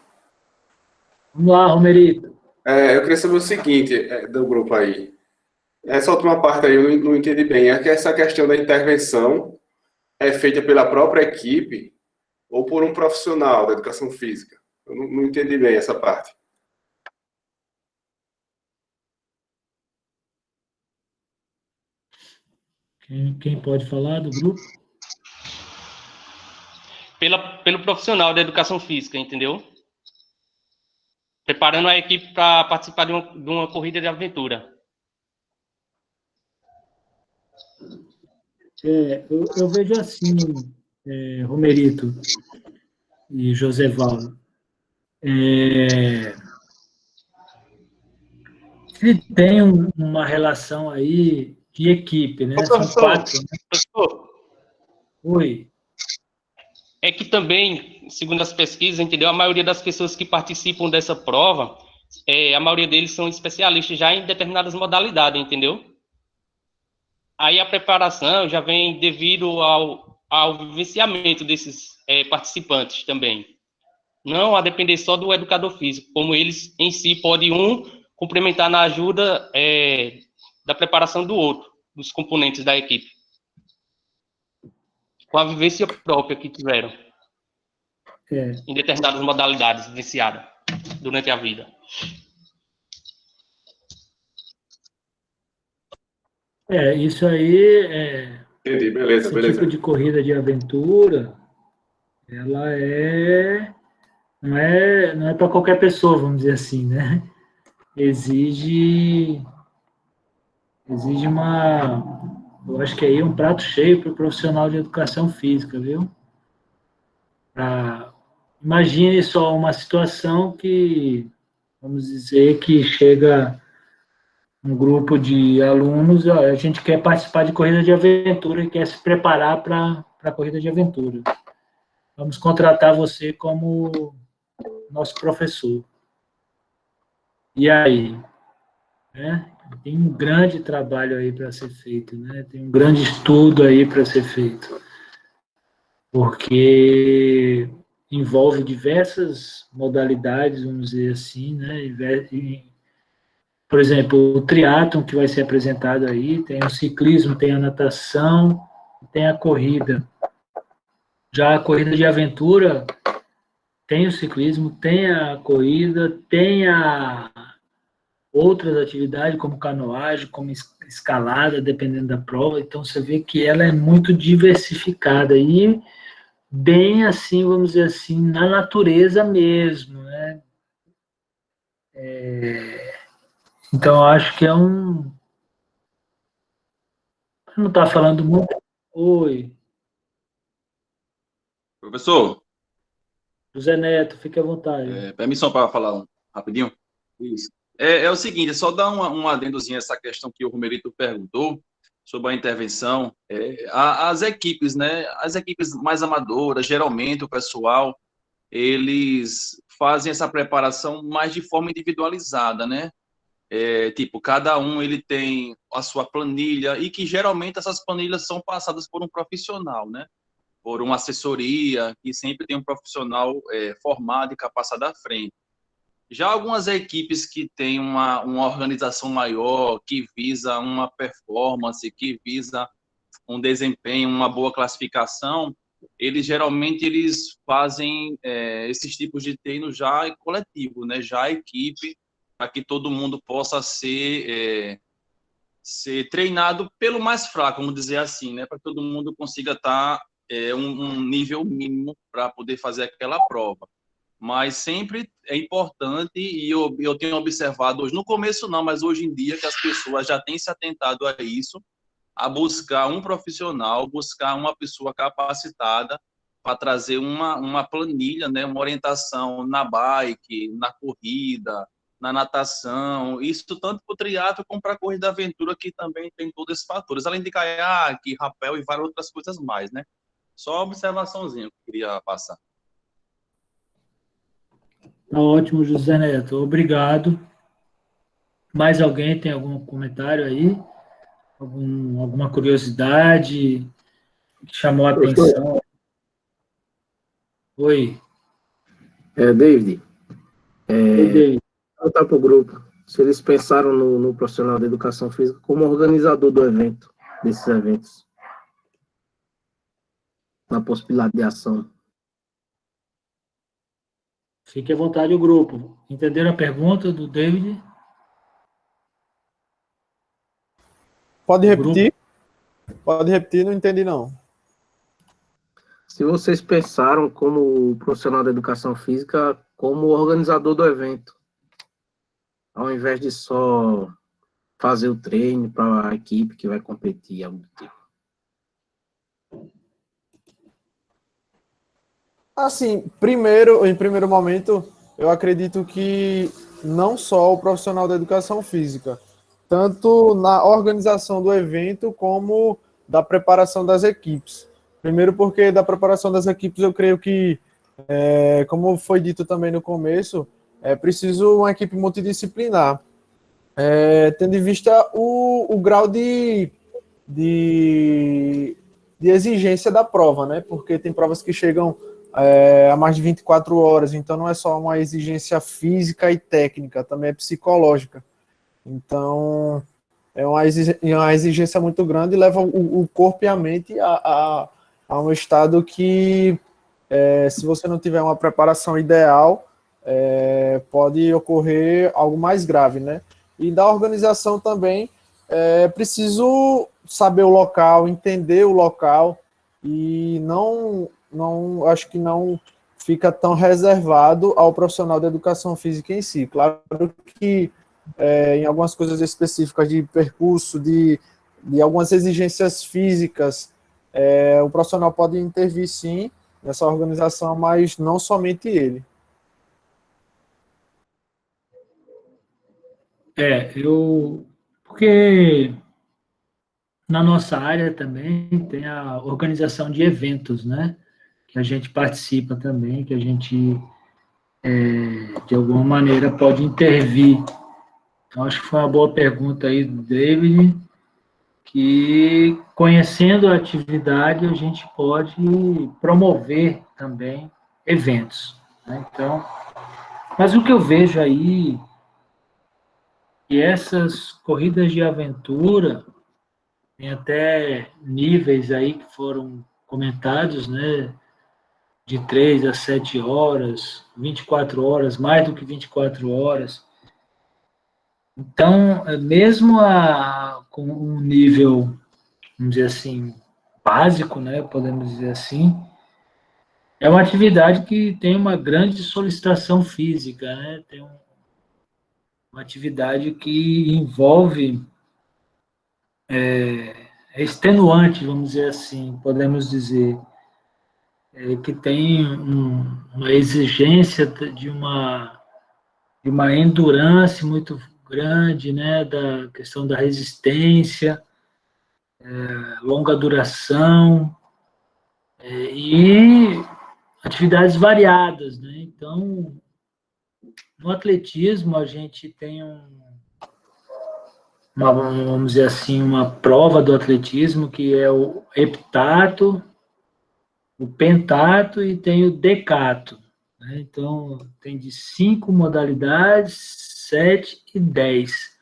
Speaker 1: Vamos lá, Romerito.
Speaker 7: Eu queria saber o seguinte, do grupo aí. Essa última parte aí eu não entendi bem. É que essa questão da intervenção é feita pela própria equipe ou por um profissional da educação física? Eu não entendi bem essa parte.
Speaker 1: Quem pode falar do grupo?
Speaker 13: Pelo profissional da educação física, entendeu? Preparando a equipe para participar de uma corrida de aventura.
Speaker 1: Eu vejo assim, Romerito e Josevaldo. Se tem uma relação aí de equipe, né? São 4, né?
Speaker 13: Professor,
Speaker 1: Oi.
Speaker 13: é que também, segundo as pesquisas, entendeu? A maioria das pessoas que participam dessa prova, a maioria deles são especialistas já em determinadas modalidades, entendeu? Aí a preparação já vem devido ao vivenciamento desses participantes também. Não a depender só do educador físico, como eles em si podem complementar na ajuda da preparação do outro, dos componentes da equipe. Com a vivência própria que tiveram. Em determinadas modalidades vivenciadas durante a vida.
Speaker 1: Isso aí
Speaker 7: Entendi, beleza,
Speaker 1: esse tipo de corrida de aventura, ela não é para qualquer pessoa, vamos dizer assim, né? Exige eu acho que aí um prato cheio para o profissional de educação física, viu? Imagine só uma situação que, vamos dizer, que chega um grupo de alunos, a gente quer participar de corrida de aventura e quer se preparar para a corrida de aventura. Vamos contratar você como nosso professor. E aí? Né? Tem um grande trabalho aí para ser feito, né? Tem um grande estudo aí para ser feito. Porque envolve diversas modalidades, vamos dizer assim, né? Por exemplo, o triatlon que vai ser apresentado aí, tem o ciclismo, tem a natação, tem a corrida. Já a corrida de aventura, tem o ciclismo, tem a corrida, tem outras atividades, como canoagem, como escalada, dependendo da prova. Então, você vê que ela é muito diversificada e bem assim, vamos dizer assim, na natureza mesmo, né? Então, eu acho que não está falando muito. Oi.
Speaker 14: Professor.
Speaker 1: José Neto, fique à vontade.
Speaker 14: Permissão para falar rapidinho? Isso. É o seguinte, é só dar um adendozinho a essa questão que o Romerito perguntou sobre a intervenção. As equipes, né? As equipes mais amadoras, geralmente o pessoal, eles fazem essa preparação mais de forma individualizada, né? Tipo, cada um ele tem a sua planilha e que geralmente essas planilhas são passadas por um profissional, né? Por uma assessoria, que sempre tem um profissional formado e capacitado à frente. Já algumas equipes que têm uma organização maior, que visa uma performance, que visa um desempenho, uma boa classificação, eles fazem esses tipos de treino já coletivo, né? Já a equipe, para que todo mundo possa ser treinado pelo mais fraco, vamos dizer assim, né? Para que todo mundo consiga estar um nível mínimo para poder fazer aquela prova. Mas sempre é importante, e eu tenho observado hoje, no começo não, mas hoje em dia, que as pessoas já têm se atentado a isso, a buscar um profissional, buscar uma pessoa capacitada para trazer uma planilha, né, uma orientação na bike, na corrida, na natação, isso tanto para o triatlo como para a corrida aventura, que também tem todos esses fatores, além de caiaque, rapel e várias outras coisas mais, né? Só uma observaçãozinha que eu queria passar.
Speaker 1: Tá ótimo, José Neto. Obrigado. Mais alguém tem algum comentário aí? Alguma curiosidade que chamou a atenção? Oi.
Speaker 15: David,
Speaker 1: Oi, David.
Speaker 15: voltar para o grupo. Se eles pensaram no profissional da educação física como organizador do evento, desses eventos, na possibilidade de ação.
Speaker 1: Fique à vontade o grupo. Entenderam a pergunta do David?
Speaker 9: Pode repetir? Pode repetir, não entendi não.
Speaker 15: Se vocês pensaram como profissional da educação física como organizador do evento, ao invés de só fazer o treino para a equipe que vai competir, algo do tipo.
Speaker 9: Assim, em primeiro momento, eu acredito que não só o profissional da educação física, tanto na organização do evento como da preparação das equipes. Primeiro porque da preparação das equipes eu creio que, como foi dito também no começo, é preciso uma equipe multidisciplinar, tendo em vista o grau de exigência da prova, né? Porque tem provas que chegam a mais de 24 horas, então não é só uma exigência física e técnica, também é psicológica. Então, é uma exigência muito grande e leva o corpo e a mente a um estado que, se você não tiver uma preparação ideal, pode ocorrer algo mais grave, né? E da organização também, é preciso saber o local, entender o local, e acho que não fica tão reservado ao profissional da educação física em si. Claro que em algumas coisas específicas de percurso, de algumas exigências físicas, o profissional pode intervir sim nessa organização, mas não somente ele.
Speaker 1: Porque na nossa área também tem a organização de eventos, né? Que a gente participa também, que a gente, de alguma maneira, pode intervir. Então, acho que foi uma boa pergunta aí do David, que conhecendo a atividade, a gente pode promover também eventos, né? Então, mas o que eu vejo aí, que essas corridas de aventura, tem até níveis aí que foram comentados, né, de 3 a 7 horas, 24 horas, mais do que 24 horas. Então, mesmo com um nível, vamos dizer assim, básico, né, podemos dizer assim, é uma atividade que tem uma grande solicitação física, né, tem uma atividade que envolve, é extenuante, vamos dizer assim, podemos dizer, que tem uma exigência de uma endurance muito grande, né, da questão da resistência, longa duração, e atividades variadas, né? Então, no atletismo a gente tem vamos dizer assim, uma prova do atletismo que é o heptato, o pentato e tem o decato, né? Então, tem de 5 modalidades, 7 e 10.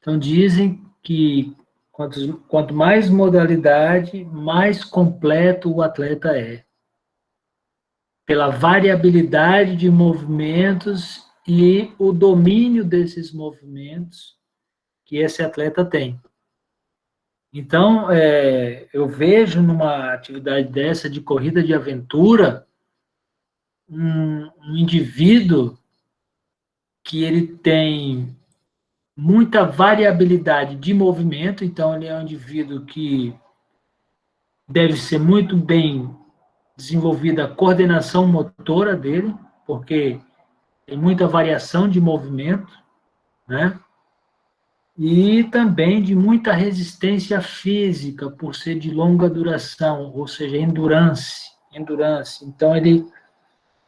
Speaker 1: Então, dizem que quanto mais modalidade, mais completo o atleta é. Pela variabilidade de movimentos e o domínio desses movimentos que esse atleta tem. Então, eu vejo numa atividade dessa de corrida de aventura, um indivíduo que ele tem muita variabilidade de movimento, então ele é um indivíduo que deve ser muito bem desenvolvida a coordenação motora dele, porque tem muita variação de movimento, né? E também de muita resistência física, por ser de longa duração, ou seja, endurance. Então, ele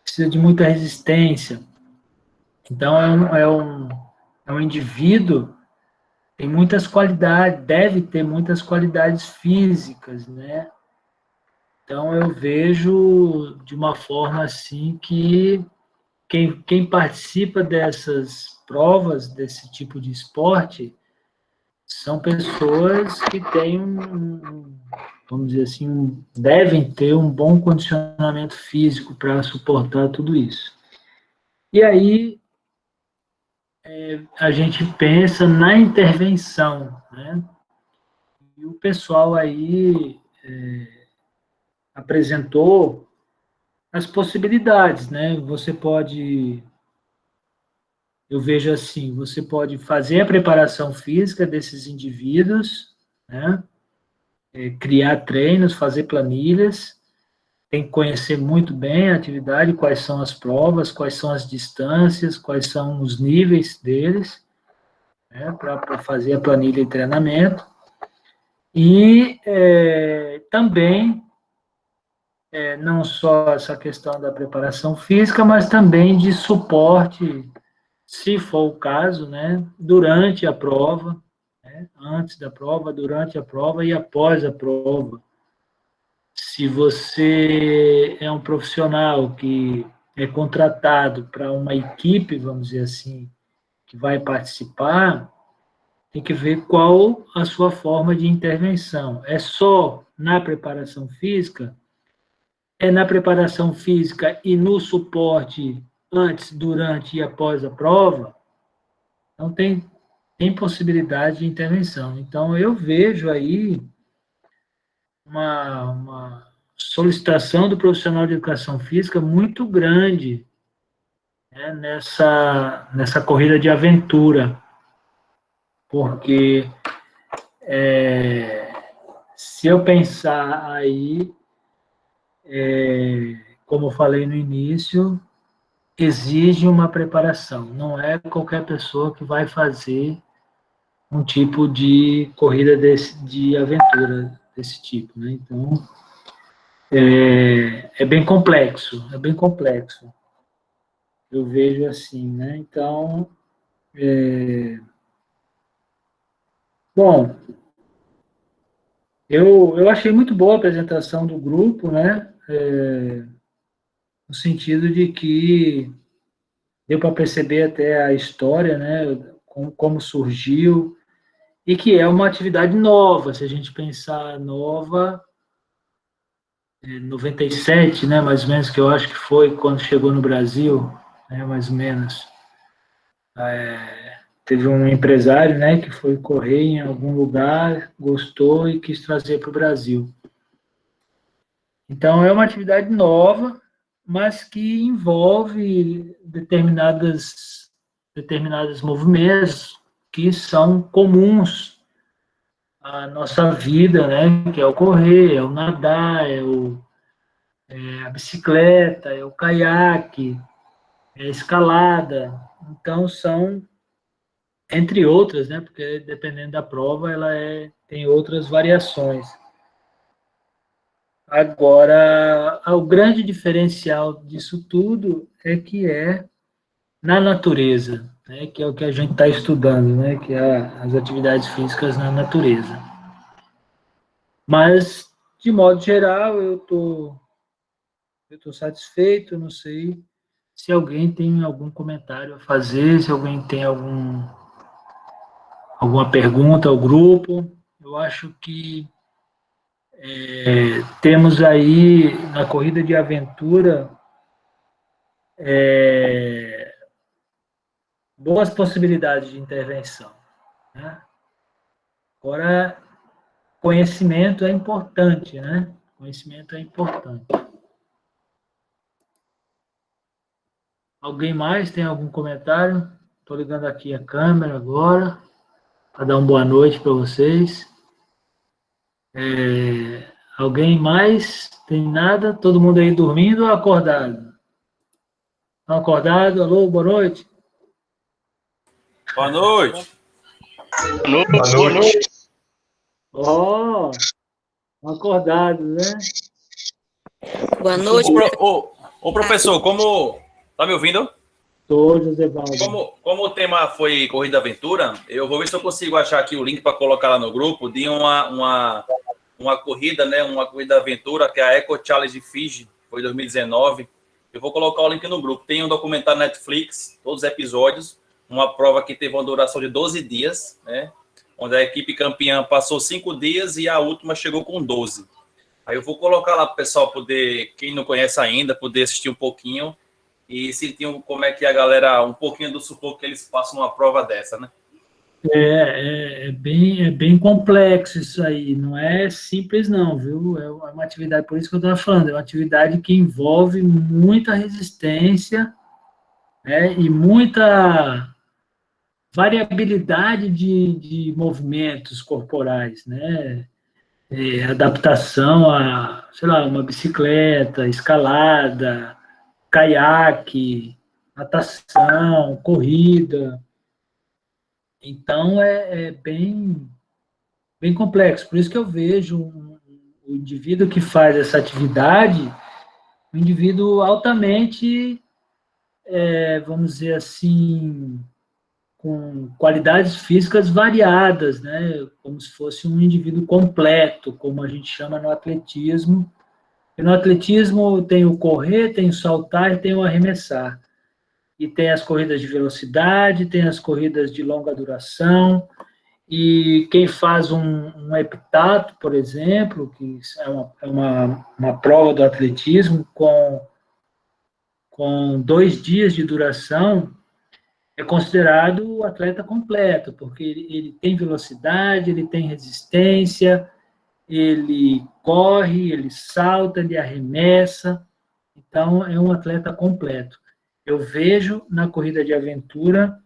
Speaker 1: precisa de muita resistência. Então, é um indivíduo que tem muitas qualidades, deve ter muitas qualidades físicas, né? Então, eu vejo de uma forma assim que quem participa dessas provas, desse tipo de esporte, são pessoas que têm vamos dizer assim, devem ter um bom condicionamento físico para suportar tudo isso. E aí, a gente pensa na intervenção, né? E o pessoal aí apresentou as possibilidades, né? Você pode, eu vejo assim, você pode fazer a preparação física desses indivíduos, né? Criar treinos, fazer planilhas, tem que conhecer muito bem a atividade, quais são as provas, quais são as distâncias, quais são os níveis deles, né? Para fazer a planilha de treinamento. E também não só essa questão da preparação física, mas também de suporte, se for o caso, né, durante a prova, né, antes da prova, durante a prova e após a prova. Se você é um profissional que é contratado para uma equipe, vamos dizer assim, que vai participar, tem que ver qual a sua forma de intervenção. É só na preparação física? É na preparação física e no suporte antes, durante e após a prova? Então, tem possibilidade de intervenção. Então, eu vejo aí uma solicitação do profissional de educação física muito grande, né, nessa corrida de aventura, porque se eu pensar aí, como eu falei no início, exige uma preparação. Não é qualquer pessoa que vai fazer um tipo de corrida de aventura desse tipo, né? Então, é bem complexo, Eu vejo assim, né? Então, bom, eu achei muito boa a apresentação do grupo, né? No sentido de que deu para perceber até a história, né? Como surgiu, e que é uma atividade nova, se a gente pensar nova, 97, né, mais ou menos, que eu acho que foi quando chegou no Brasil, né, mais ou menos. Teve um empresário, né, que foi correr em algum lugar, gostou e quis trazer para o Brasil. Então, é uma atividade nova, mas que envolve determinados movimentos que são comuns à nossa vida, né, que é o correr, é o nadar, a bicicleta, é o caiaque, é a escalada. Então, são, entre outras, né, porque dependendo da prova, ela tem outras variações. Agora, o grande diferencial disso tudo é que é na natureza, né, que é o que a gente está estudando, né, que é as atividades físicas na natureza. Mas, de modo geral, eu estou satisfeito, não sei se alguém tem algum comentário a fazer, se alguém tem alguma pergunta ao grupo. Eu acho que temos aí, na corrida de aventura, boas possibilidades de intervenção, né? Agora, conhecimento é importante, né? Conhecimento é importante. Alguém mais tem algum comentário? Estou ligando aqui a câmera agora, para dar uma boa noite para vocês. Alguém mais? Tem nada? Todo mundo aí dormindo ou acordado? Estão acordados? Alô, boa noite.
Speaker 14: Boa noite.
Speaker 12: Boa noite.
Speaker 1: Ó, acordado, né?
Speaker 3: Boa noite.
Speaker 14: Ô, professor, como... Tá me ouvindo?
Speaker 1: Tô, José Valdo.
Speaker 14: Como o tema foi Corrida Aventura, eu vou ver se eu consigo achar aqui o link para colocar lá no grupo de uma corrida, né? Uma corrida aventura, que é a Eco Challenge Fiji, foi 2019. Eu vou colocar o link no grupo. Tem um documentário Netflix, todos os episódios, uma prova que teve uma duração de 12 dias, né? Onde a equipe campeã passou 5 dias e a última chegou com 12. Aí eu vou colocar lá para o pessoal poder, quem não conhece ainda, poder assistir um pouquinho e sentir como é que a galera, um pouquinho do sufoco que eles passam numa prova dessa, né?
Speaker 1: É bem complexo isso aí, não é simples não, viu? É uma atividade, por isso que eu estava falando, é uma atividade que envolve muita resistência, né, e muita variabilidade de movimentos corporais, né? Adaptação a, sei lá, uma bicicleta, escalada, caiaque, natação, corrida. Então, é bem complexo. Por isso que eu vejo o indivíduo que faz essa atividade, um indivíduo altamente, vamos dizer assim, com qualidades físicas variadas, né? Como se fosse um indivíduo completo, como a gente chama no atletismo. E no atletismo tem o correr, tem o saltar e tem o arremessar. E tem as corridas de velocidade, tem as corridas de longa duração, e quem faz um heptato, por exemplo, que é uma prova do atletismo com 2 dias de duração, é considerado o atleta completo, porque ele tem velocidade, ele tem resistência, ele corre, ele salta, ele arremessa, então é um atleta completo. Eu vejo na corrida de aventura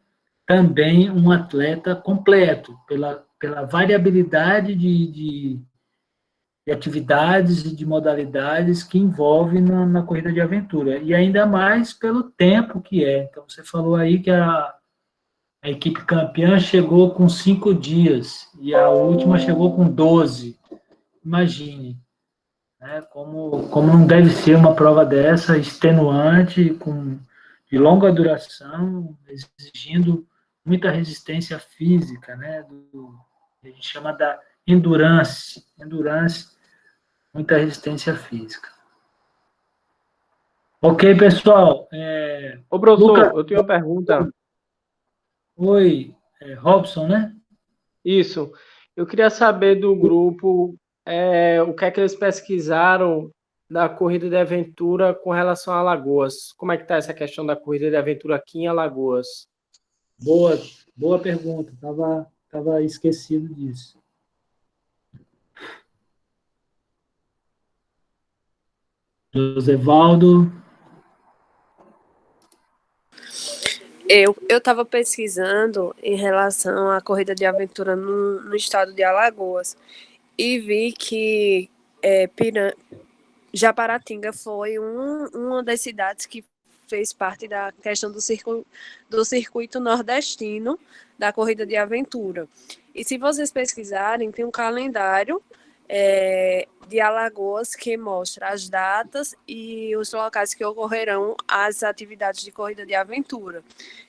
Speaker 1: também um atleta completo, pela variabilidade de atividades e de modalidades que envolve na corrida de aventura, e ainda mais pelo tempo que é. Então, você falou aí que a equipe campeã chegou com 5 dias, e a última chegou com 12. Imagine, né, como não deve ser uma prova dessa, extenuante, de longa duração, exigindo muita resistência física, né, a gente chama da endurance, muita resistência física. Ok, pessoal.
Speaker 16: Ô, professor,
Speaker 1: Lucas,
Speaker 16: eu tenho uma pergunta.
Speaker 1: Oi, Robson, né?
Speaker 16: Isso. Eu queria saber do grupo o que é que eles pesquisaram da corrida de aventura com relação a Alagoas. Como é que está essa questão da corrida de aventura aqui em Alagoas?
Speaker 1: Boa pergunta. Tava esquecido disso. Josevaldo.
Speaker 11: Eu estava pesquisando em relação à corrida de aventura no estado de Alagoas e vi que Japaratinga foi uma das cidades que fez parte da questão do circuito nordestino da corrida de aventura. E se vocês pesquisarem, tem um calendário de Alagoas que mostra as datas e os locais que ocorrerão as atividades de corrida de aventura.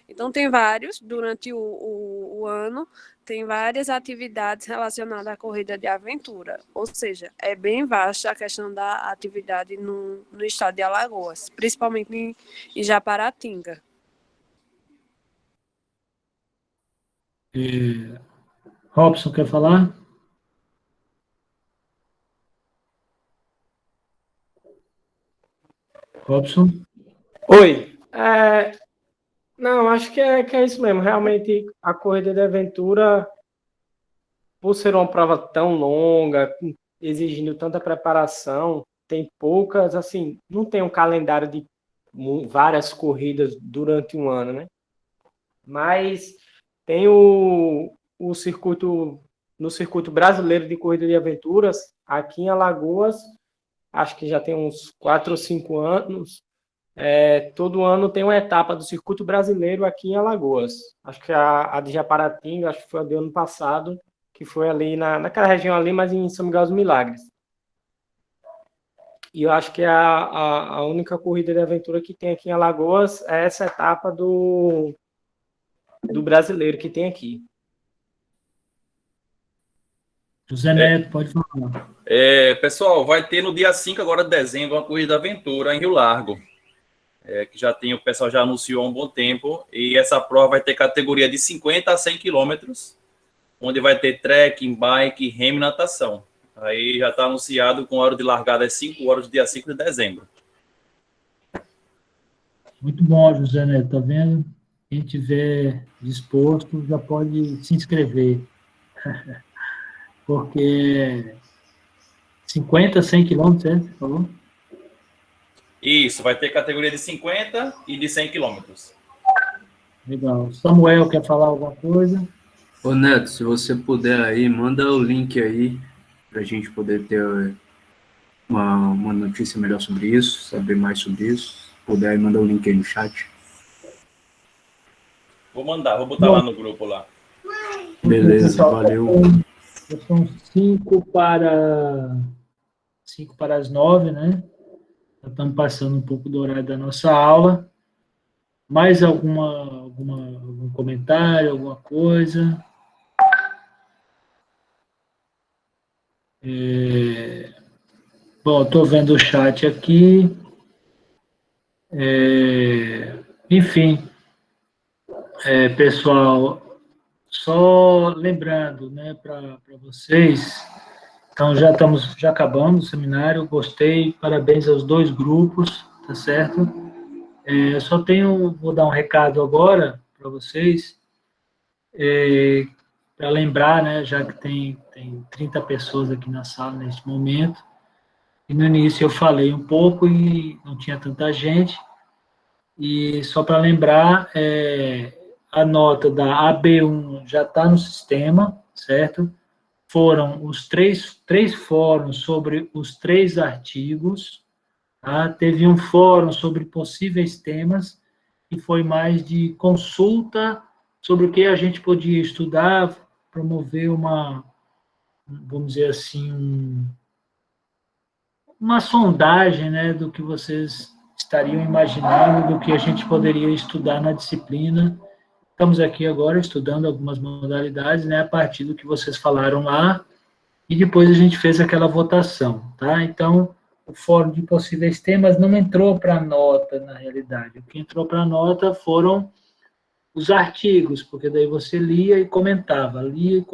Speaker 11: Então, tem vários, durante o ano, tem várias atividades relacionadas à corrida de aventura. Ou seja, é bem vasta a questão da atividade no estado de Alagoas, principalmente em Japaratinga.
Speaker 1: Robson, quer falar? Robson?
Speaker 16: Oi. Não, acho que é isso mesmo. Realmente, a corrida de aventura, por ser uma prova tão longa, exigindo tanta preparação, tem poucas, assim, não tem um calendário de várias corridas durante um ano, né? Mas tem o circuito, no circuito brasileiro de corrida de aventuras, aqui em Alagoas, acho que já tem uns 4 ou 5 anos, todo ano tem uma etapa do Circuito Brasileiro aqui em Alagoas. Acho que a de Japaratinga, acho que foi a do ano passado, que foi ali naquela região ali, mas em São Miguel dos Milagres. E eu acho que a única corrida de aventura que tem aqui em Alagoas é essa etapa do brasileiro que tem aqui.
Speaker 1: José Neto, pode falar.
Speaker 14: Pessoal, vai ter no dia 5 agora de dezembro uma corrida aventura em Rio Largo, que o pessoal já anunciou há um bom tempo, e essa prova vai ter categoria de 50 a 100 quilômetros, onde vai ter trekking, bike, remo e natação. Aí já está anunciado com hora de largada às 5 horas do dia 5 de dezembro.
Speaker 1: Muito bom, José Neto, tá vendo? Quem tiver disposto já pode se inscrever. Porque 50, 100 quilômetros, você falou?
Speaker 14: Isso, vai ter categoria de 50 e de 100 quilômetros.
Speaker 1: Legal. Samuel, quer falar alguma coisa?
Speaker 8: Ô, Neto, se você puder aí, manda o link aí, para a gente poder ter uma notícia melhor sobre isso, saber mais sobre isso. Se puder aí, manda o link aí no chat.
Speaker 14: Vou botar lá no grupo lá.
Speaker 8: Beleza,
Speaker 1: pessoal,
Speaker 8: valeu.
Speaker 1: São 5 para as 9, né? Já estamos passando um pouco do horário da nossa aula. Mais algum comentário, alguma coisa? Bom, estou vendo o chat aqui. Enfim, pessoal, só lembrando, né, para vocês, então já acabamos o seminário, gostei, parabéns aos 2 grupos, tá certo? Vou dar um recado agora para vocês, para lembrar, né, já que tem 30 pessoas aqui na sala neste momento, e no início eu falei um pouco e não tinha tanta gente, e só para lembrar, a nota da AB1 já está no sistema, certo? Foram os três fóruns sobre os 3 artigos, tá? Teve um fórum sobre possíveis temas, que foi mais de consulta sobre o que a gente podia estudar, promover vamos dizer assim, uma sondagem, né, do que vocês estariam imaginando, do que a gente poderia estudar na disciplina. Estamos aqui agora estudando algumas modalidades, né, a partir do que vocês falaram lá, e depois a gente fez aquela votação, tá? Então, o fórum de possíveis temas não entrou para nota, na realidade. O que entrou para nota foram os artigos, porque daí você lia e comentava. E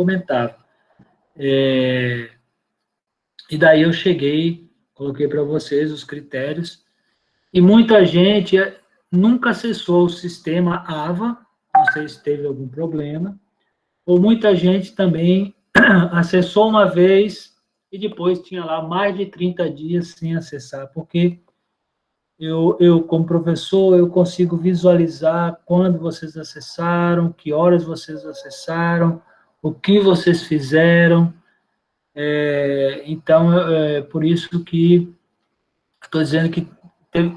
Speaker 1: daí eu coloquei para vocês os critérios, e muita gente nunca acessou o sistema AVA, não sei se teve algum problema, ou muita gente também acessou uma vez e depois tinha lá mais de 30 dias sem acessar, porque eu como professor, eu consigo visualizar quando vocês acessaram, que horas vocês acessaram, o que vocês fizeram. Então, por isso que estou dizendo que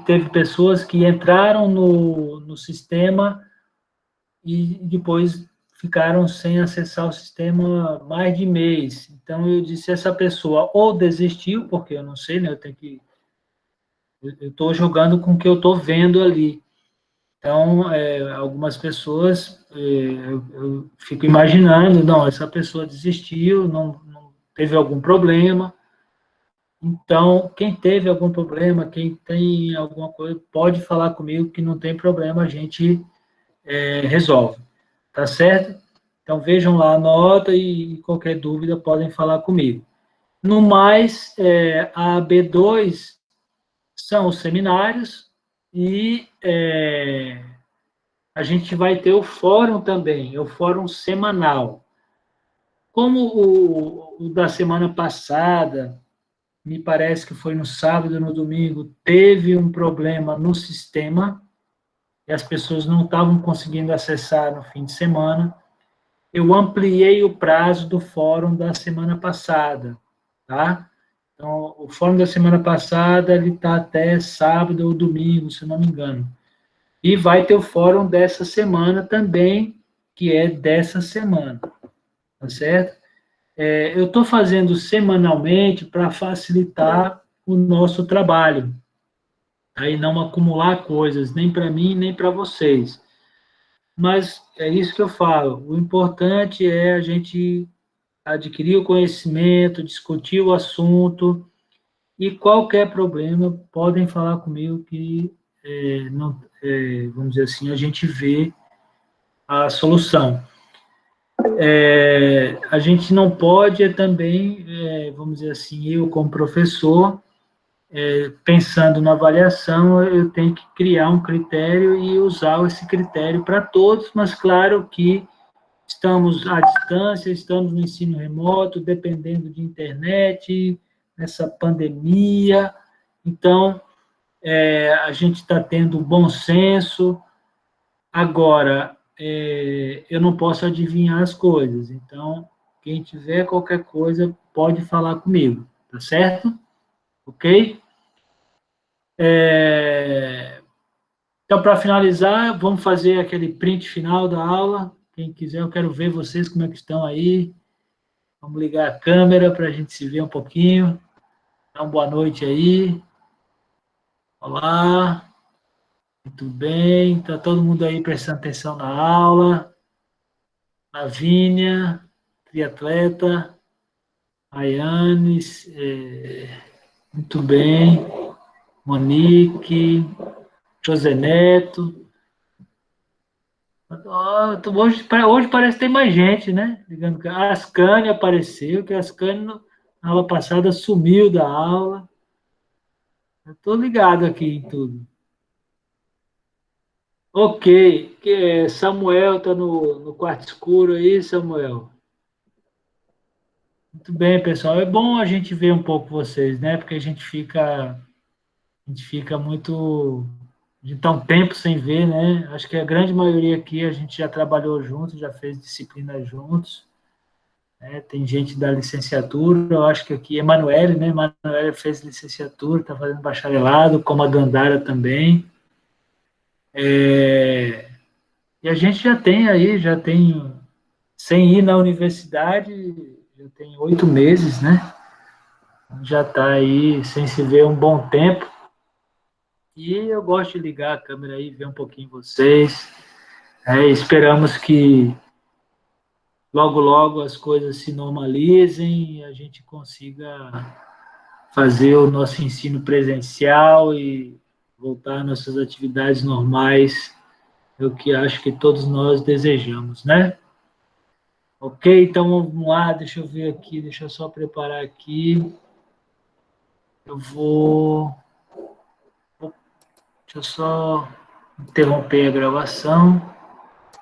Speaker 1: teve pessoas que entraram no sistema e depois ficaram sem acessar o sistema mais de mês. Então, eu disse, essa pessoa ou desistiu, porque eu não sei, né, eu estou jogando com o que eu estou vendo ali. Então, algumas pessoas, eu fico imaginando, não, essa pessoa desistiu, não teve algum problema. Então, quem teve algum problema, quem tem alguma coisa, pode falar comigo que não tem problema, a gente resolve. Tá certo? Então, vejam lá a nota e qualquer dúvida podem falar comigo. No mais, a B2 são os seminários e a gente vai ter o fórum também, o fórum semanal. Como o da semana passada, me parece que foi no sábado e no domingo, teve um problema no sistema, e as pessoas não estavam conseguindo acessar no fim de semana, eu ampliei o prazo do fórum da semana passada, tá? Então, o fórum da semana passada, ele está até sábado ou domingo, se não me engano. E vai ter o fórum dessa semana também, que é dessa semana, tá certo? Eu estou fazendo semanalmente para facilitar o nosso trabalho, aí não acumular coisas, nem para mim, nem para vocês. Mas é isso que eu falo, o importante é a gente adquirir o conhecimento, discutir o assunto, e qualquer problema, podem falar comigo que, não, vamos dizer assim, a gente vê a solução. A gente não pode também, vamos dizer assim, eu como professor, pensando na avaliação, eu tenho que criar um critério e usar esse critério para todos, mas claro que estamos à distância, estamos no ensino remoto, dependendo de internet, nessa pandemia, então a gente está tendo bom senso. Agora, eu não posso adivinhar as coisas, então, quem tiver qualquer coisa, pode falar comigo, tá certo? Ok? Então, para finalizar, vamos fazer aquele print final da aula. Quem quiser, eu quero ver vocês como é que estão aí. Vamos ligar a câmera para a gente se ver um pouquinho. Dá uma boa noite aí. Olá. Muito bem. Está todo mundo aí prestando atenção na aula. Lavínia, triatleta. Ayanes, muito bem. Monique, José Neto. Hoje parece que tem mais gente, né? A Ascane apareceu, que a Ascane na aula passada sumiu da aula. Eu estou ligado aqui em tudo. Ok. Samuel está no quarto escuro aí, Samuel. Muito bem, pessoal. É bom a gente ver um pouco vocês, né? Porque a gente fica muito... A gente está um tempo sem ver, né? Acho que a grande maioria aqui a gente já trabalhou juntos, já fez disciplina juntos. Né? Tem gente da licenciatura, eu acho que aqui, Emanuele, né? Emanuele fez licenciatura, está fazendo bacharelado, como a Dandara também. E a gente já tem, sem ir na universidade, já tem 8 meses, né? Já está aí sem se ver um bom tempo. E eu gosto de ligar a câmera aí, ver um pouquinho vocês. Esperamos que logo, logo as coisas se normalizem e a gente consiga fazer o nosso ensino presencial e voltar às nossas atividades normais, é o que acho que todos nós desejamos, né? Ok, então vamos lá, deixa eu ver aqui, deixa eu só preparar aqui. Deixa eu só interromper a gravação.